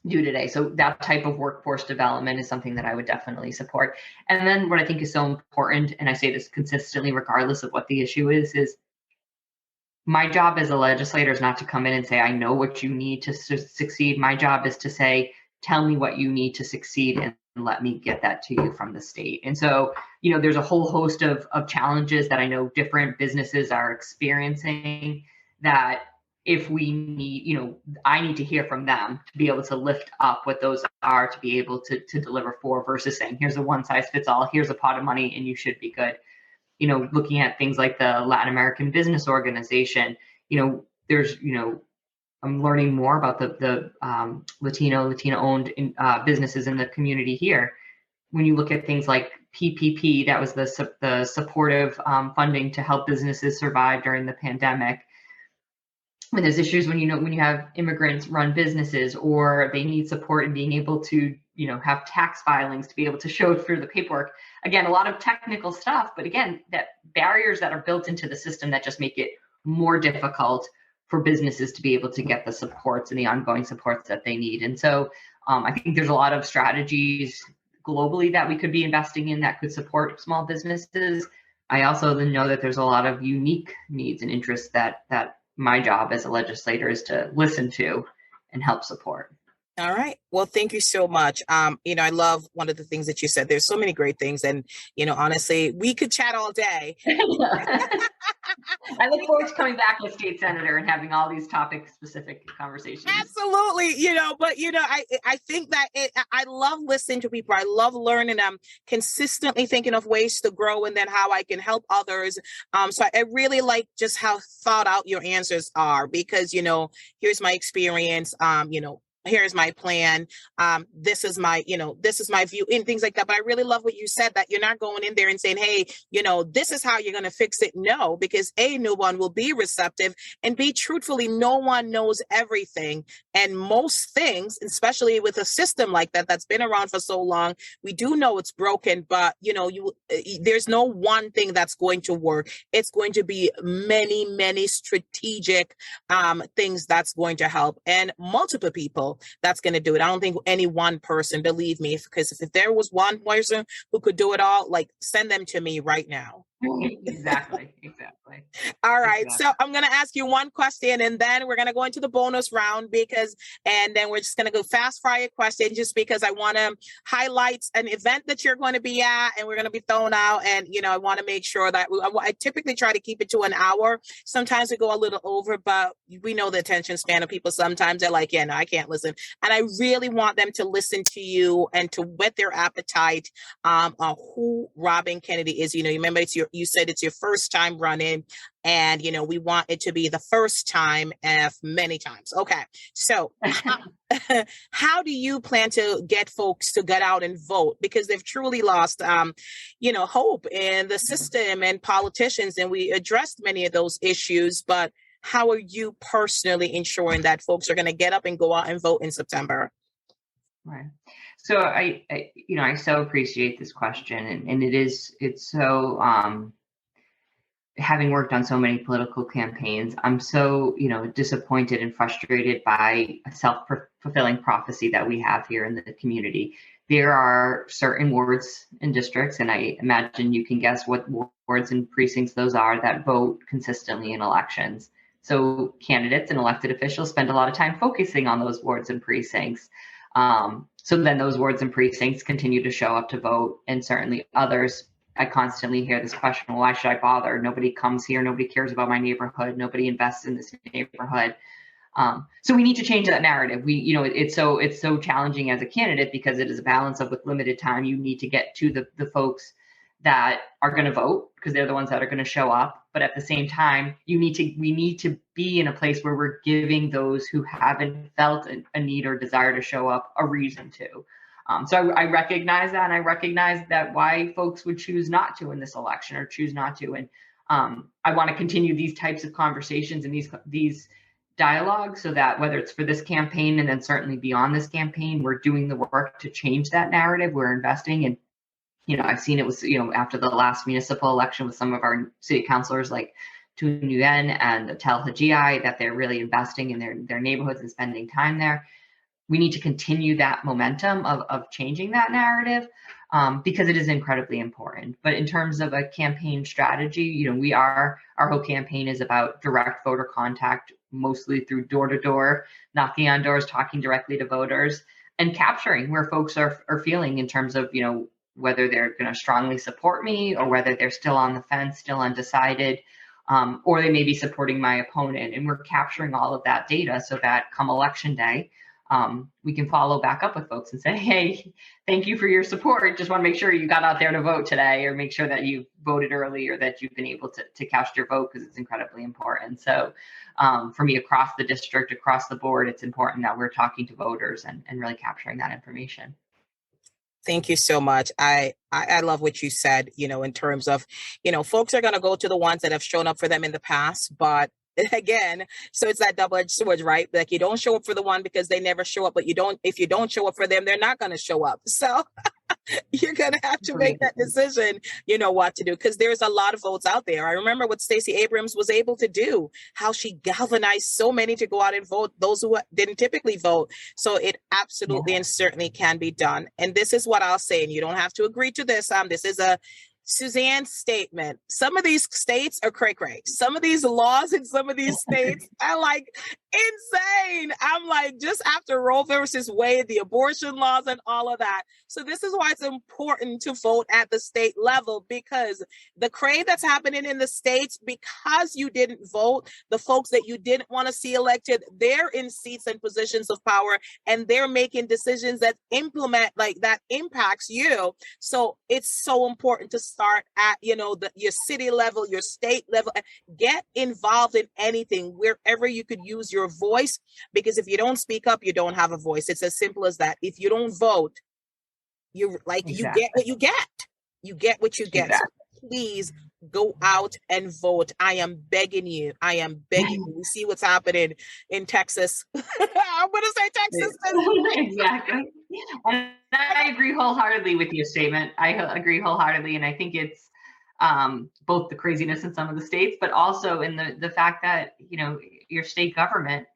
do today. So that type of workforce development is something that I would definitely support. And then what I think is so important, and I say this consistently regardless of what the issue is my job as a legislator is not to come in and say, I know what you need to succeed. My job is to say, tell me what you need to succeed and let me get that to you from the state. And so, there's a whole host of challenges that I know different businesses are experiencing, that if we need, I need to hear from them to be able to lift up what those are, to be able to deliver for, versus saying, here's a one size fits all, here's a pot of money and you should be good. Looking at things like the Latin American Business Organization, there's, I'm learning more about the Latino-owned businesses in the community here. When you look at things like PPP, that was the supportive funding to help businesses survive during the pandemic. When there's issues when you have immigrants run businesses, or they need support in being able to have tax filings to be able to show through the paperwork. Again, a lot of technical stuff, but again, that barriers that are built into the system that just make it more difficult for businesses to be able to get the supports and the ongoing supports that they need. And so I think there's a lot of strategies globally that we could be investing in that could support small businesses. I also then know that there's a lot of unique needs and interests that my job as a legislator is to listen to and help support. All right. Well, thank you so much. I love one of the things that you said. There's so many great things. And, honestly, we could chat all day. I look forward to coming back as state senator and having all these topic specific conversations. Absolutely. I think that I love listening to people. I love learning. I'm consistently thinking of ways to grow and then how I can help others. So I really like just how thought out your answers are because, here's my experience. Here's my plan. This is my view and things like that. But I really love what you said, that you're not going in there and saying, hey, this is how you're going to fix it. No, because A, no one will be receptive, and B, truthfully, no one knows everything. And most things, especially with a system like that, that's been around for so long, we do know it's broken, but there's no one thing that's going to work. It's going to be many, many strategic things that's going to help, and multiple people that's going to do it. I don't think any one person, believe me, because if there was one person who could do it all, like, send them to me right now. Exactly. All right. Exactly. So I'm going to ask you one question, and then we're going to go into the bonus round and then we're just going to go fast fire question, just because I want to highlight an event that you're going to be at and we're going to be thrown out. And, I want to make sure that I typically try to keep it to an hour. Sometimes we go a little over, but we know the attention span of people. Sometimes they're like, yeah, no, I can't listen. And I really want them to listen to you and to whet their appetite on who Robyn Kennedy is. You remember you said it's your first time running, and we want it to be the first time of many times. Okay, so how do you plan to get folks to get out and vote, because they've truly lost hope in the system and politicians, and we addressed many of those issues, but how are you personally ensuring that folks are going to get up and go out and vote in September? Right. So I so appreciate this question, and it's so, having worked on so many political campaigns, I'm so, disappointed and frustrated by a self-fulfilling prophecy that we have here in the community. There are certain wards and districts, and I imagine you can guess what wards and precincts those are, that vote consistently in elections. So candidates and elected officials spend a lot of time focusing on those wards and precincts. So then those wards and precincts continue to show up to vote, and certainly others. I constantly hear this question, well, why should I bother? Nobody comes here. Nobody cares about my neighborhood. Nobody invests in this neighborhood. So we need to change that narrative. It's so challenging as a candidate, because it is a balance of, with limited time, you need to get to the folks that are going to vote, because they're the ones that are going to show up. But at the same time, we need to be in a place where we're giving those who haven't felt a need or desire to show up a reason to. So I recognize that, and I recognize that why folks would choose not to in this election, or choose not to. And I want to continue these types of conversations and these dialogues, so that whether it's for this campaign and then certainly beyond this campaign, we're doing the work to change that narrative. We're investing in, I've seen it was, after the last municipal election with some of our city councilors like Tu Nguyen and Tel Hajii, that they're really investing in their neighborhoods and spending time there. We need to continue that momentum of changing that narrative, because it is incredibly important. But in terms of a campaign strategy, our whole campaign is about direct voter contact, mostly through door-to-door, knocking on doors, talking directly to voters, and capturing where folks are feeling in terms of, whether they're going to strongly support me, or whether they're still on the fence, still undecided, or they may be supporting my opponent. And we're capturing all of that data so that come election day, we can follow back up with folks and say, hey, thank you for your support. Just want to make sure you got out there to vote today, or make sure that you voted early, or that you've been able to cast your vote, because it's incredibly important. So for me, across the district, across the board, it's important that we're talking to voters and really capturing that information. Thank you so much. I love what you said, in terms of, folks are going to go to the ones that have shown up for them in the past, but again, so it's that double-edged sword, right? Like, you don't show up for the one because they never show up, but if you don't show up for them, they're not going to show up. So you're going to have to make that decision, what to do, because there's a lot of votes out there. I remember what Stacey Abrams was able to do, how she galvanized so many to go out and vote, those who didn't typically vote. So it absolutely and certainly can be done. And this is what I'll say, and you don't have to agree to this. This is a Suzanne's statement. Some of these states are cray-cray. Some of these laws in some of these states are like, insane. I'm like, just after Roe versus Wade, the abortion laws and all of that. So this is why it's important to vote at the state level, because the crave that's happening in the states, because you didn't vote, the folks that you didn't want to see elected, they're in seats and positions of power, and they're making decisions that that impacts you. So it's so important to start at, your city level, your state level. Get involved in anything, wherever you could use your voice, because if you don't speak up, you don't have a voice. It's as simple as that. If you don't vote, Exactly. you get what you get. You get what you get. Exactly. So please go out and vote. I am begging you. We see what's happening in Texas. I'm going to say Texas. Exactly. And I agree wholeheartedly with your statement. I agree wholeheartedly. And I think it's both the craziness in some of the states, but also in the fact that, your state government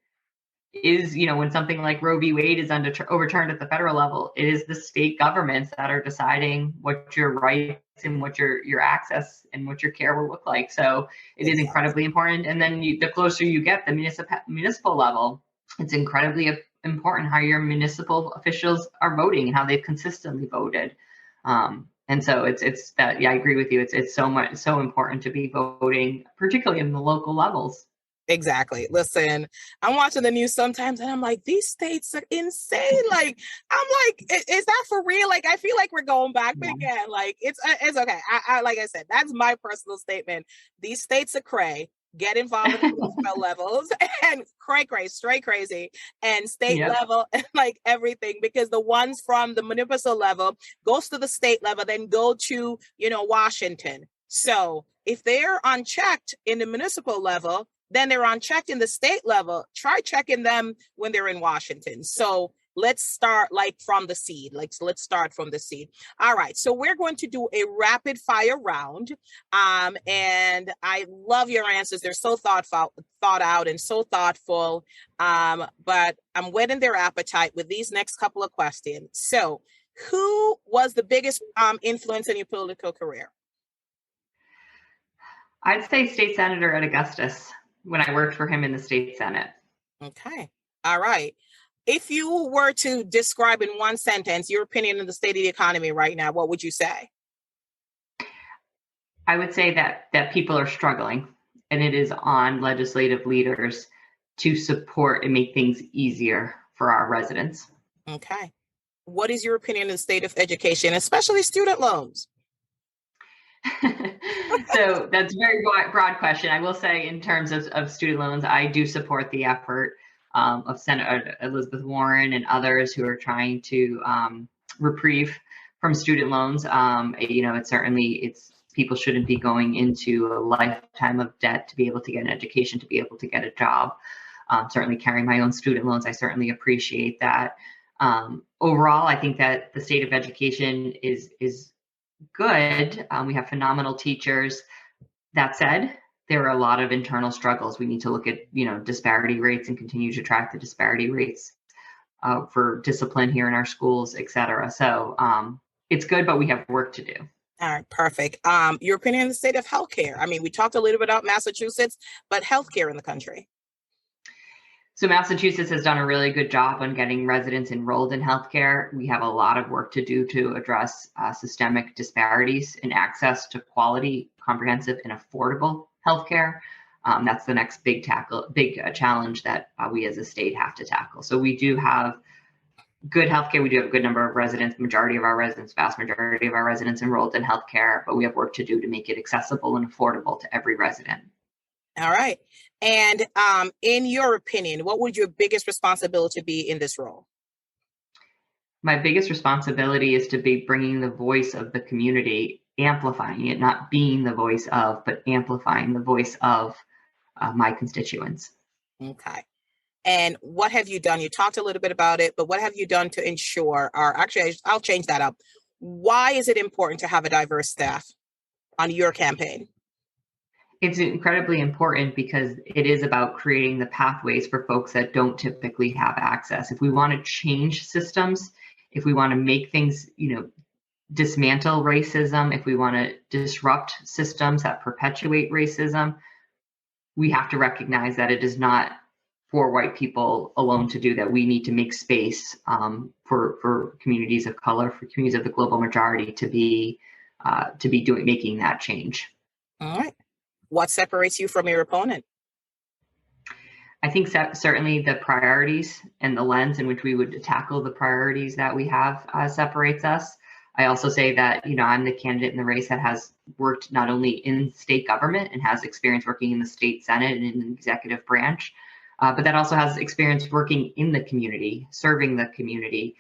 is, when something like Roe v. Wade is overturned at the federal level, it is the state governments that are deciding what your rights and what your access and what your care will look like. So it is incredibly important. And then the closer you get the municipal level, it's incredibly important how your municipal officials are voting and how they've consistently voted. And so it's that, I agree with you. It's so important to be voting, particularly in the local levels. Exactly. Listen, I'm watching the news sometimes and I'm like, these states are insane. Like, I'm like, is that for real? Like, I feel like we're going back again. Like, it's okay. I like I said, that's my personal statement. These states are cray. Get involved in municipal levels and cray, straight crazy, and state level, and like everything, because the ones from the municipal level goes to the state level, then go to, Washington. So if they're unchecked in the municipal level, then they're unchecked in the state level. Try checking them when they're in Washington. So let's start from the seed. Let's start from the seed. All right. So we're going to do a rapid fire round. And I love your answers. They're so thought out and so thoughtful. But I'm whetting their appetite with these next couple of questions. So who was the biggest influence in your political career? I'd say State Senator Ed Augustus, when I worked for him in the state Senate. Okay. All right. If you were to describe in one sentence your opinion of the state of the economy right now, what would you say? I would say that people are struggling, and it is on legislative leaders to support and make things easier for our residents. Okay. What is your opinion of the state of education, especially student loans? So that's a very broad question. I will say, in terms of student loans, I do support the effort of Senator Elizabeth Warren and others who are trying to reprieve from student loans. It's people shouldn't be going into a lifetime of debt to be able to get an education, to be able to get a job. Certainly carrying my own student loans, I certainly appreciate that. Overall, I think that the state of education is good. We have phenomenal teachers. That said, there are a lot of internal struggles. We need to look at, disparity rates and continue to track the disparity rates for discipline here in our schools, et cetera. So it's good, but we have work to do. All right, perfect. Your opinion on the state of healthcare? I mean, we talked a little bit about Massachusetts, but healthcare in the country. So Massachusetts has done a really good job on getting residents enrolled in healthcare. We have a lot of work to do to address systemic disparities in access to quality, comprehensive, and affordable healthcare. That's the next big challenge that we as a state have to tackle. So we do have good healthcare. We do have a good number of residents, vast majority of our residents enrolled in healthcare, but we have work to do to make it accessible and affordable to every resident. All right. And in your opinion, what would your biggest responsibility be in this role? My biggest responsibility is to be bringing the voice of the community, amplifying it, not being the voice of, but amplifying the voice of my constituents. Okay. And what have you done? You talked a little bit about it, but what have you done to ensure, or actually, I'll change that up. Why is it important to have a diverse staff on your campaign? It's incredibly important because it is about creating the pathways for folks that don't typically have access. If we want to change systems, if we want to make things, dismantle racism, if we want to disrupt systems that perpetuate racism, we have to recognize that it is not for white people alone to do, that we need to make space for communities of color, for communities of the global majority to be making that change. All right. What separates you from your opponent? I think certainly the priorities and the lens in which we would tackle the priorities that we have separates us. I also say that, I'm the candidate in the race that has worked not only in state government and has experience working in the state Senate and in the executive branch, but that also has experience working in the community, serving the community,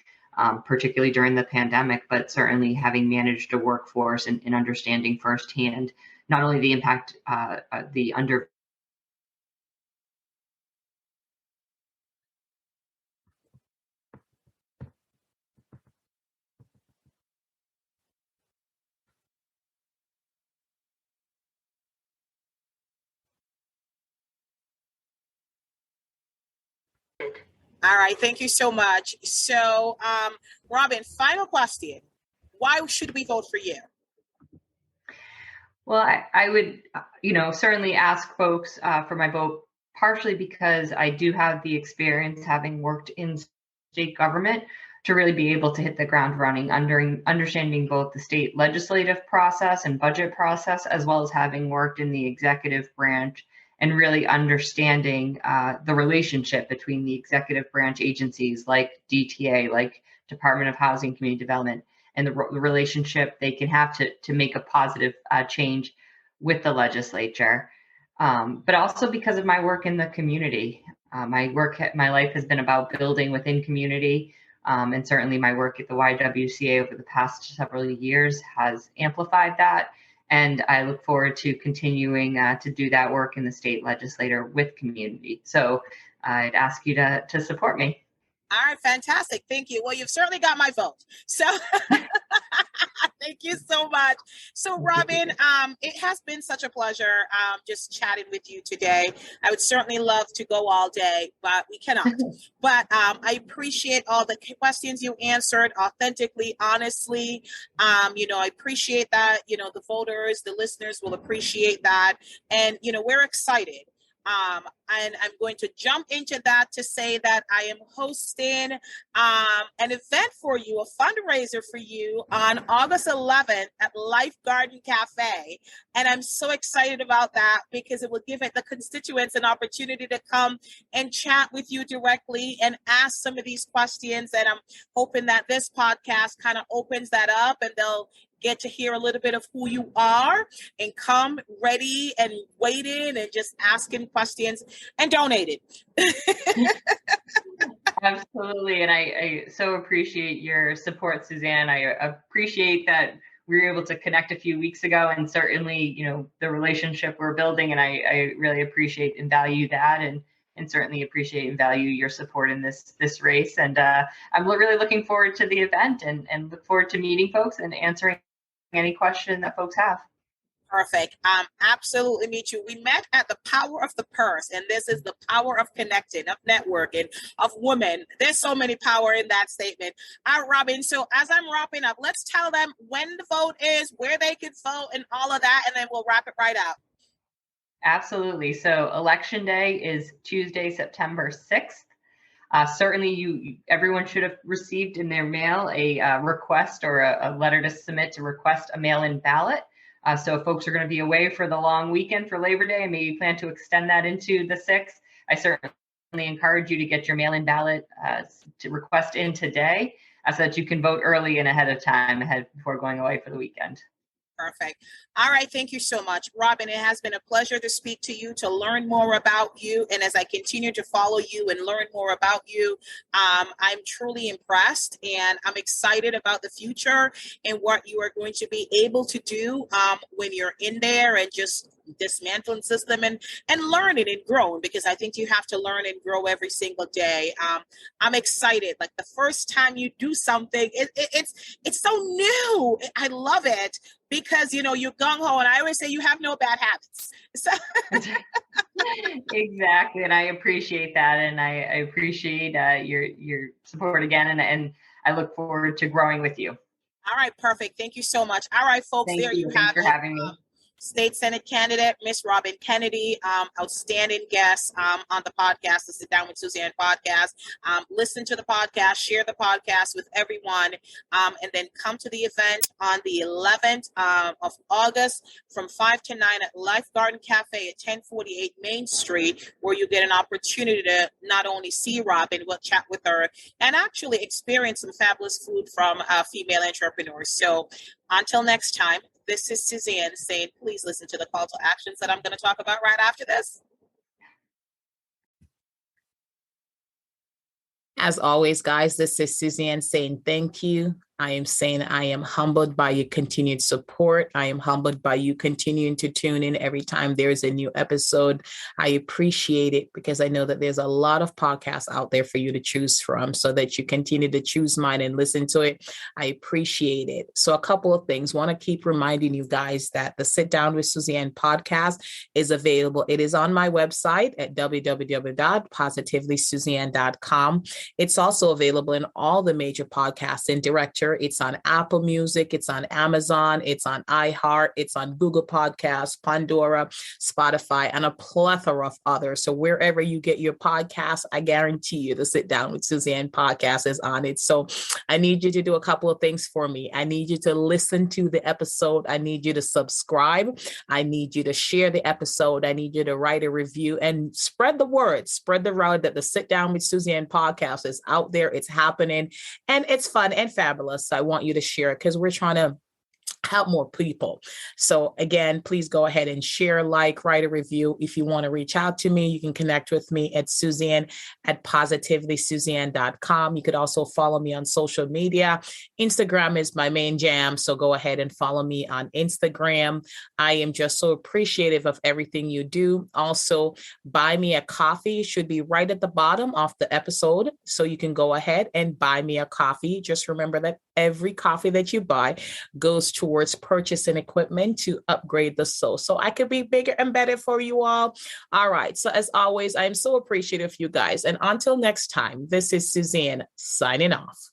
particularly during the pandemic, but certainly having managed a workforce and understanding firsthand not only the impact, the under All right, thank you so much. So, Robyn, final question. Why should we vote for you? Well, I would, certainly ask folks for my vote, partially because I do have the experience, having worked in state government, to really be able to hit the ground running, understanding both the state legislative process and budget process, as well as having worked in the executive branch and really understanding the relationship between the executive branch agencies like DTA, like Department of Housing and Community Development, and the relationship they can have to make a positive change with the legislature. But also because of my work in the community. My life has been about building within community, and certainly my work at the YWCA over the past several years has amplified that. And I look forward to continuing to do that work in the state legislature with community. So I'd ask you to support me. All right, fantastic. Thank you. Well, you've certainly got my vote. So thank you so much. So Robyn, it has been such a pleasure just chatting with you today. I would certainly love to go all day, but we cannot. But I appreciate all the questions you answered authentically, honestly. I appreciate that, the voters, the listeners will appreciate that. And, we're excited. And I'm going to jump into that to say that I am hosting an event for you, a fundraiser for you on August 11th at Life Garden Cafe. And I'm so excited about that because it will give the constituents an opportunity to come and chat with you directly and ask some of these questions. And I'm hoping that this podcast kind of opens that up and they'll get to hear a little bit of who you are and come ready and waiting and just asking questions and donating. Absolutely. And I so appreciate your support, Suzanne. I appreciate that we were able to connect a few weeks ago, and certainly, the relationship we're building. And I really appreciate and value that, and certainly appreciate and value your support in this race. And I'm really looking forward to the event and look forward to meeting folks and answering any question that folks have. Perfect. Absolutely, me too. We met at the power of the purse, and this is the power of connecting, of networking, of women. There's so many power in that statement. All right, Robyn. So as I'm wrapping up, let's tell them when the vote is, where they can vote, and all of that, and then we'll wrap it right up. Absolutely. So Election Day is Tuesday, September 6th. Certainly, everyone should have received in their mail a request or a letter to submit to request a mail-in ballot. So if folks are going to be away for the long weekend for Labor Day and maybe plan to extend that into the 6th, I certainly encourage you to get your mail-in ballot to request in today so that you can vote early and ahead of time before going away for the weekend. Perfect. All right. Thank you so much, Robyn. It has been a pleasure to speak to you, to learn more about you. And as I continue to follow you and learn more about you, I'm truly impressed and I'm excited about the future and what you are going to be able to do when you're in there and just dismantling system and learning and growing, because I think you have to learn and grow every single day. I'm excited. Like the first time you do something, it's so new. I love it because, you're gung-ho, and I always say you have no bad habits. So Exactly. And I appreciate that. And I appreciate your support again. And I look forward to growing with you. All right. Perfect. Thank you so much. All right, folks, Thank there you. you have Thanks for it. having me. State Senate candidate, Miss Robyn Kennedy, outstanding guest on the podcast, the Sit Down with Suzanne podcast. Listen to the podcast, share the podcast with everyone, and then come to the event on the 11th of August from 5 to 9 at Life Garden Cafe at 1048 Main Street, where you get an opportunity to not only see Robyn, but chat with her and actually experience some fabulous food from female entrepreneurs. So until next time, this is Suzanne saying, please listen to the call to actions that I'm going to talk about right after this. As always, guys, this is Suzanne saying thank you. I am saying I am humbled by your continued support. I am humbled by you continuing to tune in every time there's a new episode. I appreciate it because I know that there's a lot of podcasts out there for you to choose from, so that you continue to choose mine and listen to it. I appreciate it. So a couple of things. Want to keep reminding you guys that the Sit Down with Suzanne podcast is available. It is on my website at www.positivelysuzanne.com. It's also available in all the major podcasting directories. It's on Apple Music, it's on Amazon, it's on iHeart, it's on Google Podcasts, Pandora, Spotify, and a plethora of others. So wherever you get your podcasts, I guarantee you the Sit Down with Suzanne podcast is on it. So I need you to do a couple of things for me. I need you to listen to the episode. I need you to subscribe. I need you to share the episode. I need you to write a review and spread the word. Spread the word that the Sit Down with Suzanne podcast is out there. It's happening and it's fun and fabulous. So I want you to share it because we're trying to help more people. So again, please go ahead and share, like, write a review. If you want to reach out to me, you can connect with me at Suzanne@positivelysuzanne.com. You could also follow me on social media. Instagram is my main jam. So go ahead and follow me on Instagram. I am just so appreciative of everything you do. Also, buy me a coffee should be right at the bottom of the episode. So you can go ahead and buy me a coffee. Just remember that every coffee that you buy goes towards purchasing equipment to upgrade the show, so I could be bigger and better for you all. All right. So as always, I am so appreciative of you guys. And until next time, this is Suzanne signing off.